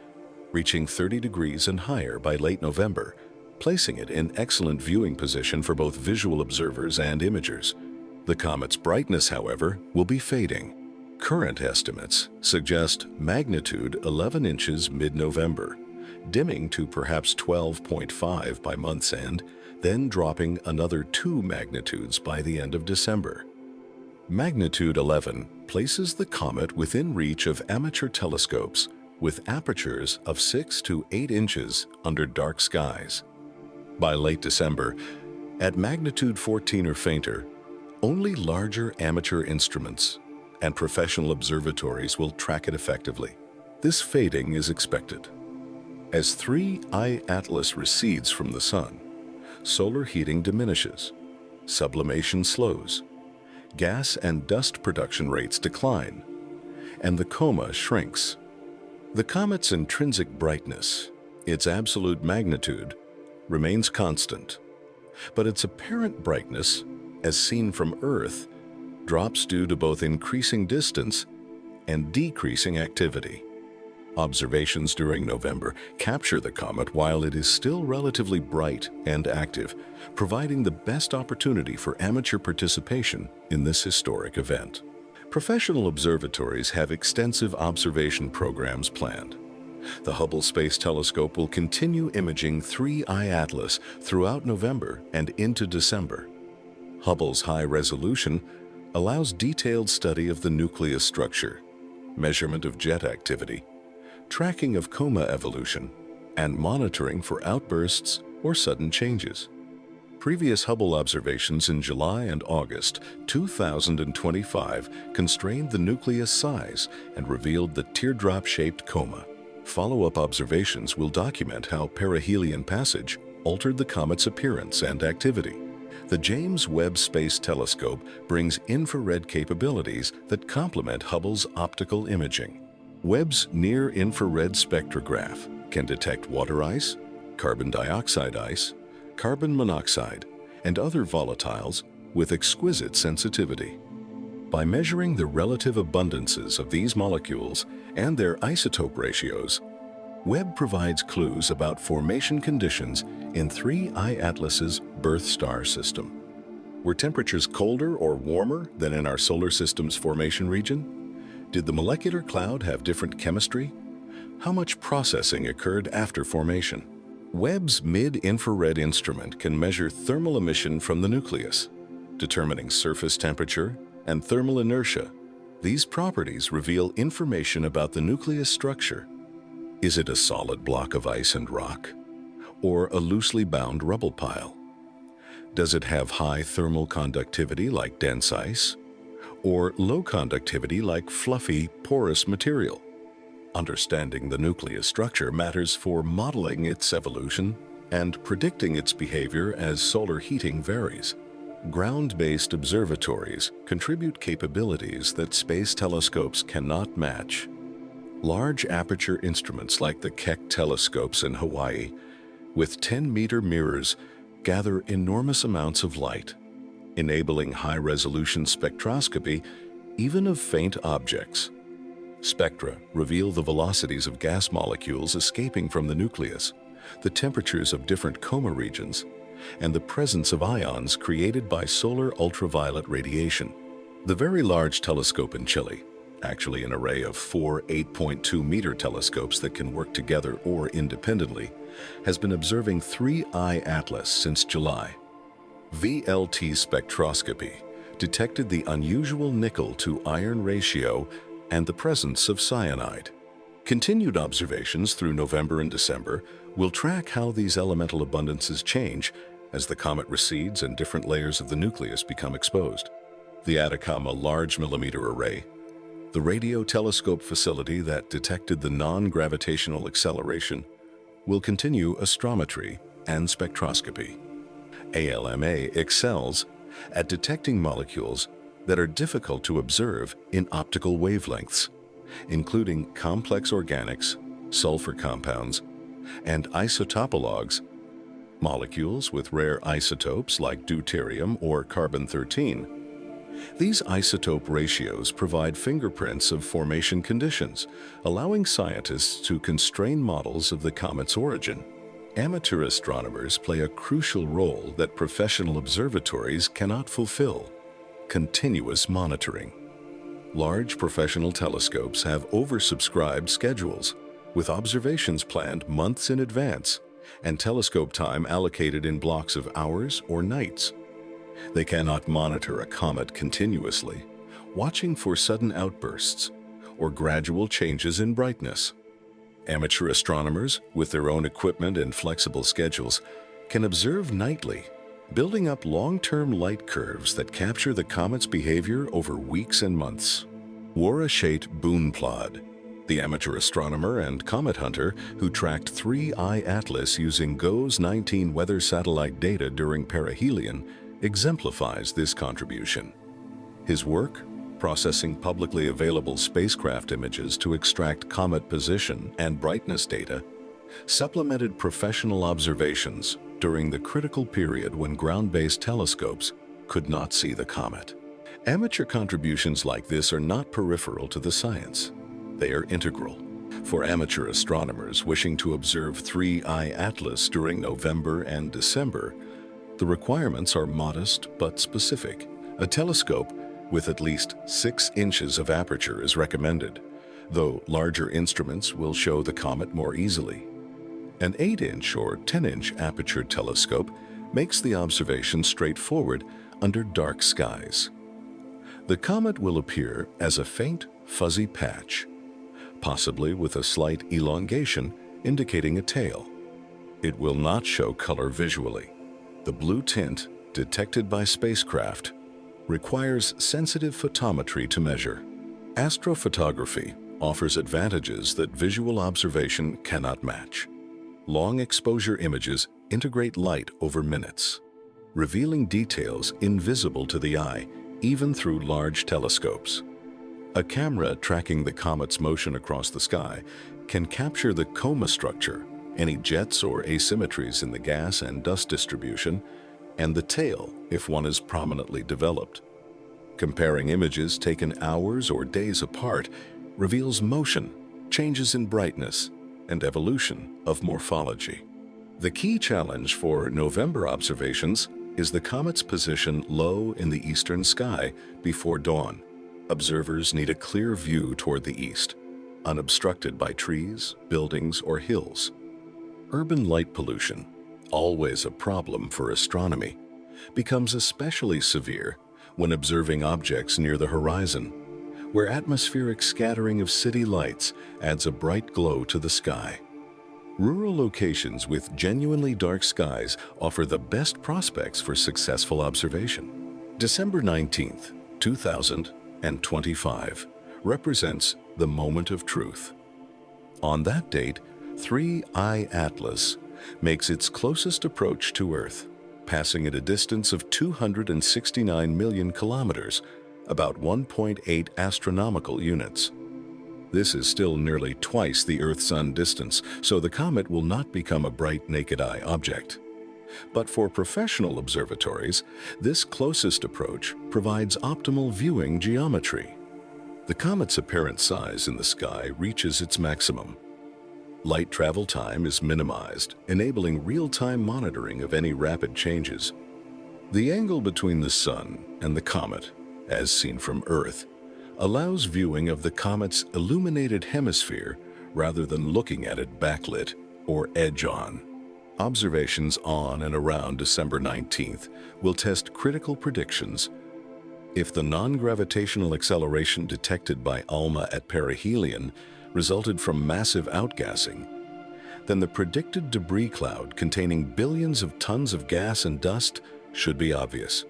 reaching 30 degrees and higher by late November, placing it in excellent viewing position for both visual observers and imagers. The comet's brightness, however, will be fading. Current estimates suggest magnitude 11 inches mid-November, dimming to perhaps 12.5 by month's end, then dropping another 2 magnitudes by the end of December. Magnitude 11 places the comet within reach of amateur telescopes with apertures of 6 to 8 inches under dark skies. By late December, at magnitude 14 or fainter, only larger amateur instruments and professional observatories will track it effectively. This fading is expected. As 3I Atlas recedes from the Sun, solar heating diminishes, sublimation slows, gas and dust production rates decline, and the coma shrinks. The comet's intrinsic brightness, its absolute magnitude, remains constant, but its apparent brightness, as seen from Earth, drops due to both increasing distance and decreasing activity. Observations during November capture the comet while it is still relatively bright and active, providing the best opportunity for amateur participation in this historic event. Professional observatories have extensive observation programs planned. The Hubble Space Telescope will continue imaging 3I Atlas throughout November and into December. Hubble's high resolution allows detailed study of the nucleus structure, measurement of jet activity, tracking of coma evolution, and monitoring for outbursts or sudden changes. Previous Hubble observations in July and August 2025 constrained the nucleus size and revealed the teardrop-shaped coma. Follow-up observations will document how perihelion passage altered the comet's appearance and activity. The James Webb Space Telescope brings infrared capabilities that complement Hubble's optical imaging. Webb's near-infrared spectrograph can detect water ice, carbon dioxide ice, carbon monoxide, and other volatiles with exquisite sensitivity. By measuring the relative abundances of these molecules and their isotope ratios, Webb provides clues about formation conditions in 3I Atlas's birth star system. Were temperatures colder or warmer than in our solar system's formation region? Did the molecular cloud have different chemistry? How much processing occurred after formation? Webb's mid-infrared instrument can measure thermal emission from the nucleus, determining surface temperature and thermal inertia. These properties reveal information about the nucleus structure. Is it a solid block of ice and rock, or a loosely bound rubble pile? Does it have high thermal conductivity like dense ice, or low conductivity like fluffy, porous material? Understanding the nucleus structure matters for modeling its evolution and predicting its behavior as solar heating varies. Ground-based observatories contribute capabilities that space telescopes cannot match. Large aperture instruments like the Keck telescopes in Hawaii, with 10-meter mirrors, gather enormous amounts of light, enabling high-resolution spectroscopy even of faint objects. Spectra reveal the velocities of gas molecules escaping from the nucleus, the temperatures of different coma regions, and the presence of ions created by solar ultraviolet radiation. The Very Large Telescope in Chile, actually an array of 4 8.2-meter telescopes that can work together or independently, has been observing 3I Atlas since July. VLT spectroscopy detected the unusual nickel-to-iron ratio and the presence of cyanide. Continued observations through November and December will track how these elemental abundances change as the comet recedes and different layers of the nucleus become exposed. The Atacama Large Millimeter Array, the radio telescope facility that detected the non-gravitational acceleration, will continue astrometry and spectroscopy. ALMA excels at detecting molecules that are difficult to observe in optical wavelengths, including complex organics, sulfur compounds, and isotopologues, molecules with rare isotopes like deuterium or carbon-13. These isotope ratios provide fingerprints of formation conditions, allowing scientists to constrain models of the comet's origin. Amateur astronomers play a crucial role that professional observatories cannot fulfill: continuous monitoring. Large professional telescopes have oversubscribed schedules, with observations planned months in advance and telescope time allocated in blocks of hours or nights. They cannot monitor a comet continuously, watching for sudden outbursts or gradual changes in brightness. Amateur astronomers, with their own equipment and flexible schedules, can observe nightly, building up long-term light curves that capture the comet's behavior over weeks and months. Warashate Boonplod, the amateur astronomer and comet hunter who tracked 3I Atlas using GOES 19 weather satellite data during perihelion, exemplifies this contribution. His work, processing publicly available spacecraft images to extract comet position and brightness data, supplemented professional observations during the critical period when ground-based telescopes could not see the comet. Amateur contributions like this are not peripheral to the science. They are integral. For amateur astronomers wishing to observe 3I Atlas during November and December, the requirements are modest but specific. A telescope with at least 6 inches of aperture is recommended, though larger instruments will show the comet more easily. An 8-inch or 10-inch aperture telescope makes the observation straightforward under dark skies. The comet will appear as a faint, fuzzy patch, possibly with a slight elongation indicating a tail. It will not show color visually. The blue tint, detected by spacecraft, requires sensitive photometry to measure. Astrophotography offers advantages that visual observation cannot match. Long exposure images integrate light over minutes, revealing details invisible to the eye even through large telescopes. A camera tracking the comet's motion across the sky can capture the coma structure, any jets or asymmetries in the gas and dust distribution, and the tail if one is prominently developed. Comparing images taken hours or days apart reveals motion, changes in brightness, and evolution of morphology. The key challenge for November observations is the comet's position low in the eastern sky before dawn. Observers need a clear view toward the east, unobstructed by trees, buildings, or hills. Urban light pollution, always a problem for astronomy, becomes especially severe when observing objects near the horizon, where atmospheric scattering of city lights adds a bright glow to the sky. Rural locations with genuinely dark skies offer the best prospects for successful observation. December 19th, 2025 represents the moment of truth. On that date, 3I Atlas makes its closest approach to Earth, passing at a distance of 269 million kilometers, about 1.8 astronomical units. This is still nearly twice the Earth-Sun distance, so the comet will not become a bright naked-eye object. But for professional observatories, this closest approach provides optimal viewing geometry. The comet's apparent size in the sky reaches its maximum. Light travel time is minimized, enabling real-time monitoring of any rapid changes. The angle between the Sun and the comet, as seen from Earth, allows viewing of the comet's illuminated hemisphere rather than looking at it backlit or edge-on. Observations on and around December 19th will test critical predictions. If the non-gravitational acceleration detected by ALMA at perihelion resulted from massive outgassing, then the predicted debris cloud containing billions of tons of gas and dust should be obvious.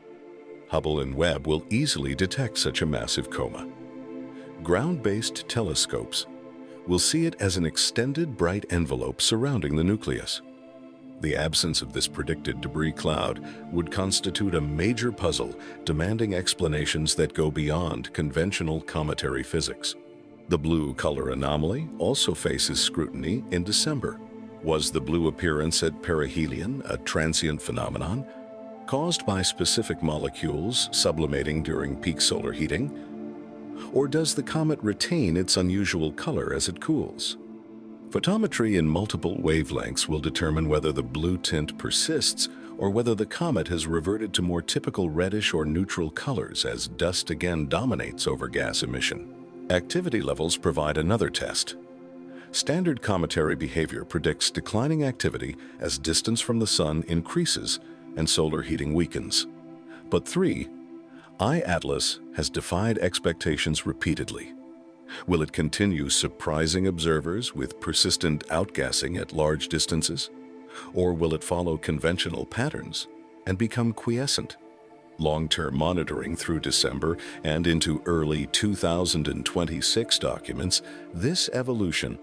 Hubble and Webb will easily detect such a massive coma. Ground-based telescopes will see it as an extended bright envelope surrounding the nucleus. The absence of this predicted debris cloud would constitute a major puzzle demanding explanations that go beyond conventional cometary physics. The blue color anomaly also faces scrutiny in December. Was the blue appearance at perihelion a transient phenomenon caused by specific molecules sublimating during peak solar heating? Or does the comet retain its unusual color as it cools? Photometry in multiple wavelengths will determine whether the blue tint persists or whether the comet has reverted to more typical reddish or neutral colors as dust again dominates over gas emission. Activity levels provide another test. Standard cometary behavior predicts declining activity as distance from the Sun increases and solar heating weakens. But 3. I-ATLAS has defied expectations repeatedly. Will it continue surprising observers with persistent outgassing at large distances? Or will it follow conventional patterns and become quiescent? Long-term monitoring through December and into early 2026 documents this evolution.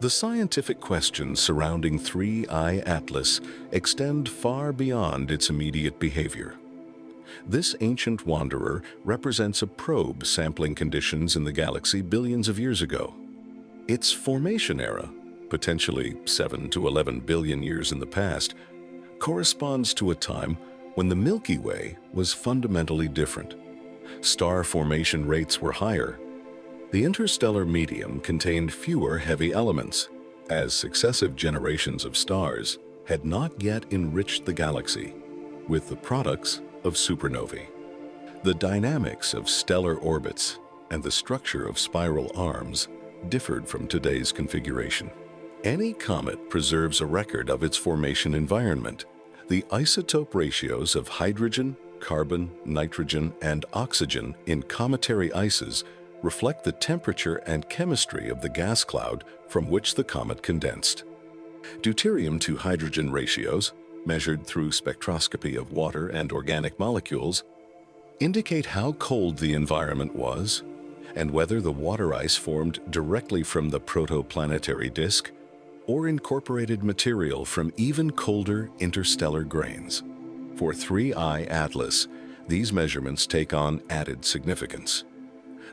The scientific questions surrounding 3I Atlas extend far beyond its immediate behavior. This ancient wanderer represents a probe sampling conditions in the galaxy billions of years ago. Its formation era, potentially 7 to 11 billion years in the past, corresponds to a time when the Milky Way was fundamentally different. Star formation rates were higher. The interstellar medium contained fewer heavy elements, as successive generations of stars had not yet enriched the galaxy with the products of supernovae. The dynamics of stellar orbits and the structure of spiral arms differed from today's configuration. Any comet preserves a record of its formation environment. The isotope ratios of hydrogen, carbon, nitrogen, and oxygen in cometary ices reflect the temperature and chemistry of the gas cloud from which the comet condensed. Deuterium to hydrogen ratios, measured through spectroscopy of water and organic molecules, indicate how cold the environment was and whether the water ice formed directly from the protoplanetary disk or incorporated material from even colder interstellar grains. For 3I Atlas, these measurements take on added significance.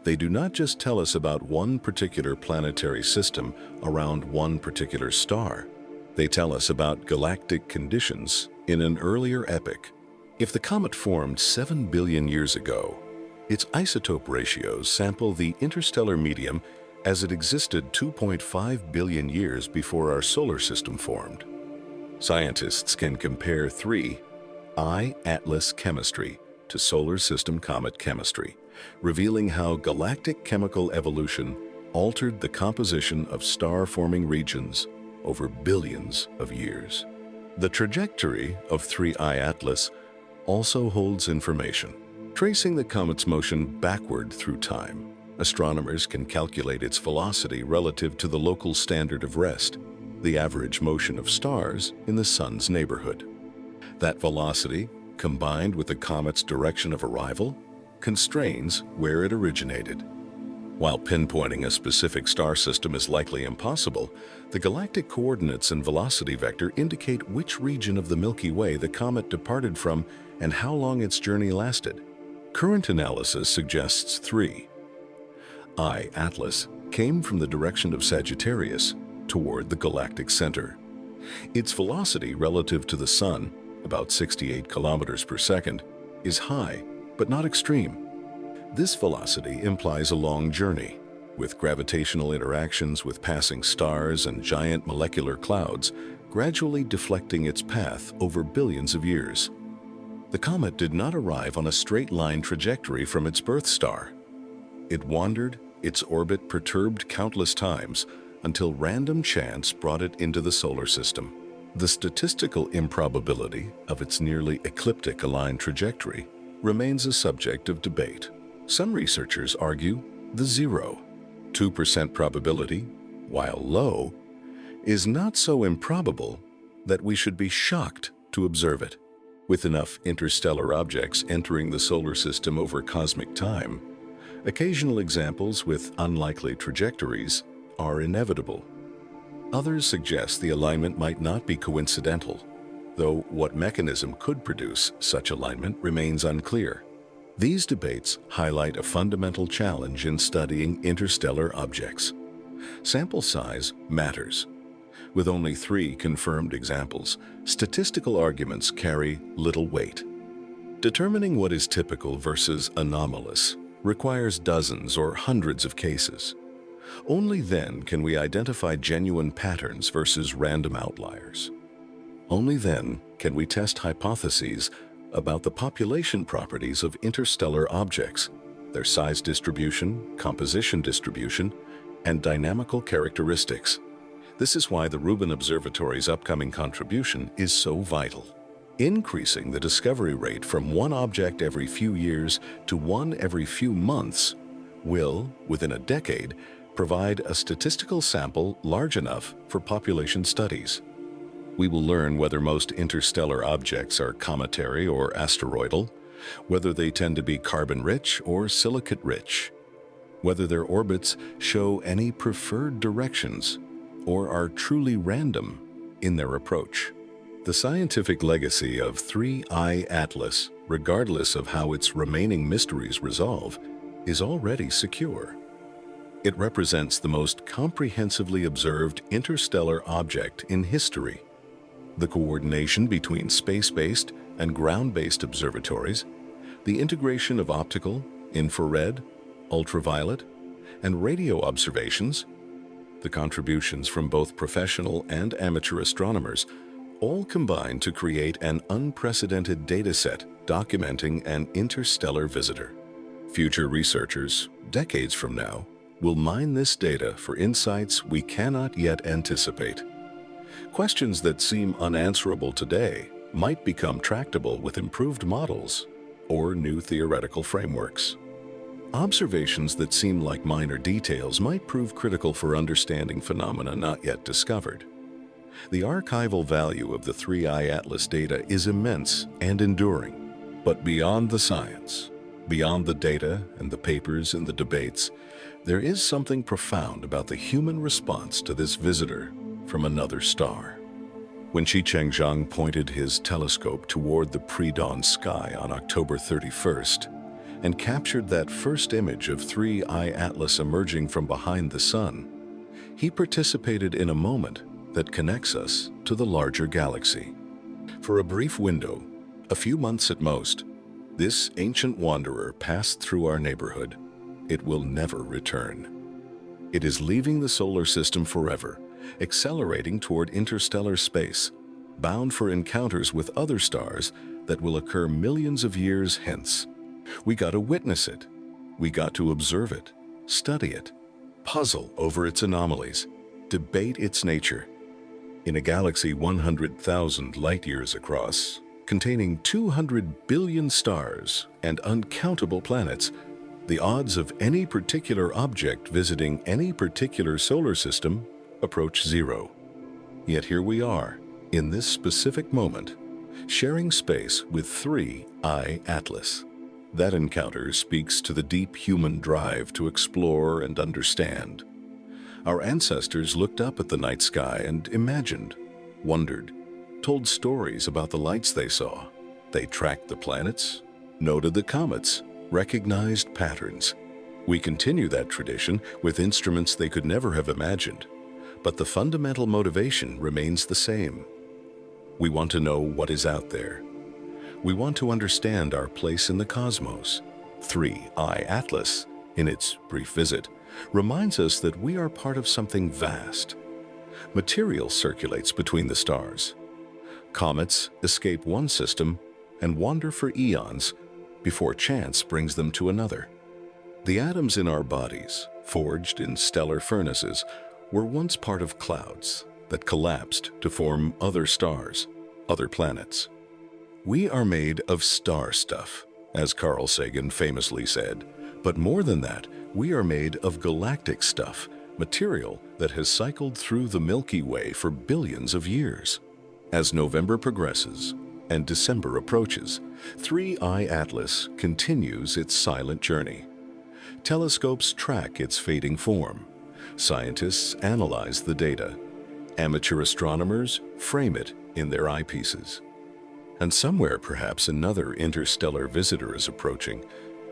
They do not just tell us about one particular planetary system around one particular star. They tell us about galactic conditions in an earlier epoch. If the comet formed 7 billion years ago, its isotope ratios sample the interstellar medium as it existed 2.5 billion years before our solar system formed. Scientists can compare 3I Atlas chemistry to solar system comet chemistry, revealing how galactic chemical evolution altered the composition of star-forming regions over billions of years. The trajectory of 3I Atlas also holds information. Tracing the comet's motion backward through time, astronomers can calculate its velocity relative to the local standard of rest, the average motion of stars in the Sun's neighborhood. That velocity, combined with the comet's direction of arrival, constrains where it originated. While pinpointing a specific star system is likely impossible, the galactic coordinates and velocity vector indicate which region of the Milky Way the comet departed from and how long its journey lasted. Current analysis suggests 3I Atlas came from the direction of Sagittarius toward the galactic center. Its velocity relative to the Sun, about 68 kilometers per second, is high, but not extreme. This velocity implies a long journey, with gravitational interactions with passing stars and giant molecular clouds gradually deflecting its path over billions of years. The comet did not arrive on a straight-line trajectory from its birth star. It wandered, its orbit perturbed countless times, until random chance brought it into the solar system. The statistical improbability of its nearly ecliptic aligned trajectory remains a subject of debate. Some researchers argue the 0.2% probability, while low, is not so improbable that we should be shocked to observe it. With enough interstellar objects entering the solar system over cosmic time, occasional examples with unlikely trajectories are inevitable. Others suggest the alignment might not be coincidental, though what mechanism could produce such alignment remains unclear. These debates highlight a fundamental challenge in studying interstellar objects. Sample size matters. With only 3 confirmed examples, statistical arguments carry little weight. Determining what is typical versus anomalous requires dozens or hundreds of cases. Only then can we identify genuine patterns versus random outliers. Only then can we test hypotheses about the population properties of interstellar objects, their size distribution, composition distribution, and dynamical characteristics. This is why the Rubin Observatory's upcoming contribution is so vital. Increasing the discovery rate from 1 object every few years to 1 every few months will, within a decade, provide a statistical sample large enough for population studies. We will learn whether most interstellar objects are cometary or asteroidal, whether they tend to be carbon-rich or silicate-rich, whether their orbits show any preferred directions or are truly random in their approach. The scientific legacy of 3I Atlas, regardless of how its remaining mysteries resolve, is already secure. It represents the most comprehensively observed interstellar object in history. The coordination between space-based and ground-based observatories, the integration of optical, infrared, ultraviolet, and radio observations, the contributions from both professional and amateur astronomers all combine to create an unprecedented dataset documenting an interstellar visitor. Future researchers, decades from now, will mine this data for insights we cannot yet anticipate. Questions that seem unanswerable today might become tractable with improved models or new theoretical frameworks. Observations that seem like minor details might prove critical for understanding phenomena not yet discovered. The archival value of the 3I Atlas data is immense and enduring, but beyond the science, beyond the data and the papers and the debates, there is something profound about the human response to this visitor from another star. When Chi-Cheng Zhang pointed his telescope toward the pre-dawn sky on October 31st and captured that first image of 3I Atlas emerging from behind the sun, he participated in a moment that connects us to the larger galaxy. For a brief window, a few months at most, this ancient wanderer passed through our neighborhood. It will never return. It is leaving the solar system forever, accelerating toward interstellar space, bound for encounters with other stars that will occur millions of years hence. We got to witness it. We got to observe it, study it, puzzle over its anomalies, debate its nature. In a galaxy 100,000 light-years across, containing 200 billion stars and uncountable planets, the odds of any particular object visiting any particular solar system approach 0. Yet here we are, in this specific moment, sharing space with 3I Atlas. That encounter speaks to the deep human drive to explore and understand. Our ancestors looked up at the night sky and imagined, wondered, told stories about the lights they saw. They tracked the planets, noted the comets, recognized patterns. We continue that tradition with instruments they could never have imagined, but the fundamental motivation remains the same. We want to know what is out there. We want to understand our place in the cosmos. 3I Atlas, in its brief visit, reminds us that we are part of something vast. Material circulates between the stars. Comets escape one system and wander for eons before chance brings them to another. The atoms in our bodies, forged in stellar furnaces, were once part of clouds that collapsed to form other stars, other planets. We are made of star stuff, as Carl Sagan famously said, but more than that, we are made of galactic stuff material that has cycled through the Milky Way for billions of years. As November progresses and December approaches, 3I Atlas continues its silent journey. Telescopes track its fading form. Scientists analyze the data. Amateur astronomers frame it in their eyepieces. And somewhere, perhaps, another interstellar visitor is approaching,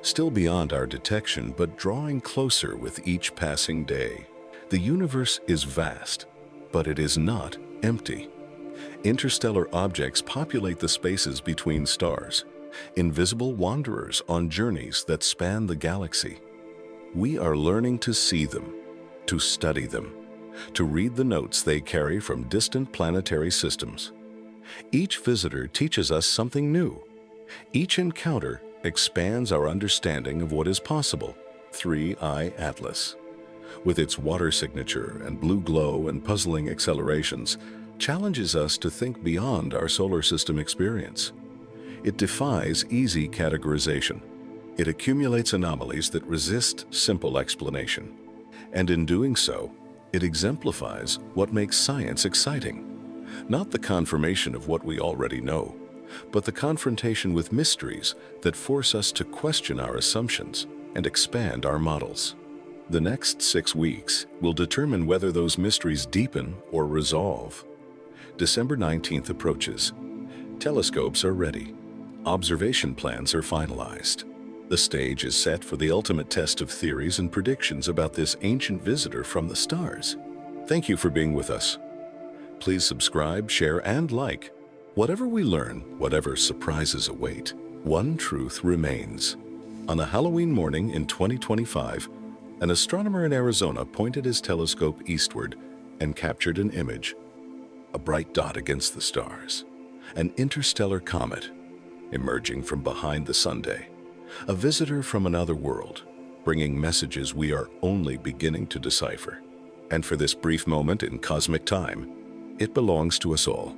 still beyond our detection, but drawing closer with each passing day. The universe is vast, but it is not empty. Interstellar objects populate the spaces between stars, invisible wanderers on journeys that span the galaxy. We are learning to see them, to study them, to read the notes they carry from distant planetary systems. Each visitor teaches us something new. Each encounter expands our understanding of what is possible. 3I Atlas, with its water signature and blue glow and puzzling accelerations, challenges us to think beyond our solar system experience. It defies easy categorization. It accumulates anomalies that resist simple explanation. And in doing so, it exemplifies what makes science exciting. Not the confirmation of what we already know, but the confrontation with mysteries that force us to question our assumptions and expand our models. The next 6 weeks will determine whether those mysteries deepen or resolve. December 19th approaches. Telescopes are ready. Observation plans are finalized. The stage is set for the ultimate test of theories and predictions about this ancient visitor from the stars. Thank you for being with us. Please subscribe, share, and like. Whatever we learn, whatever surprises await, one truth remains. On a Halloween morning in 2025, an astronomer in Arizona pointed his telescope eastward and captured an image. A bright dot against the stars. An interstellar comet emerging from behind the sunday. A visitor from another world, bringing messages we are only beginning to decipher. And for this brief moment in cosmic time, it belongs to us all.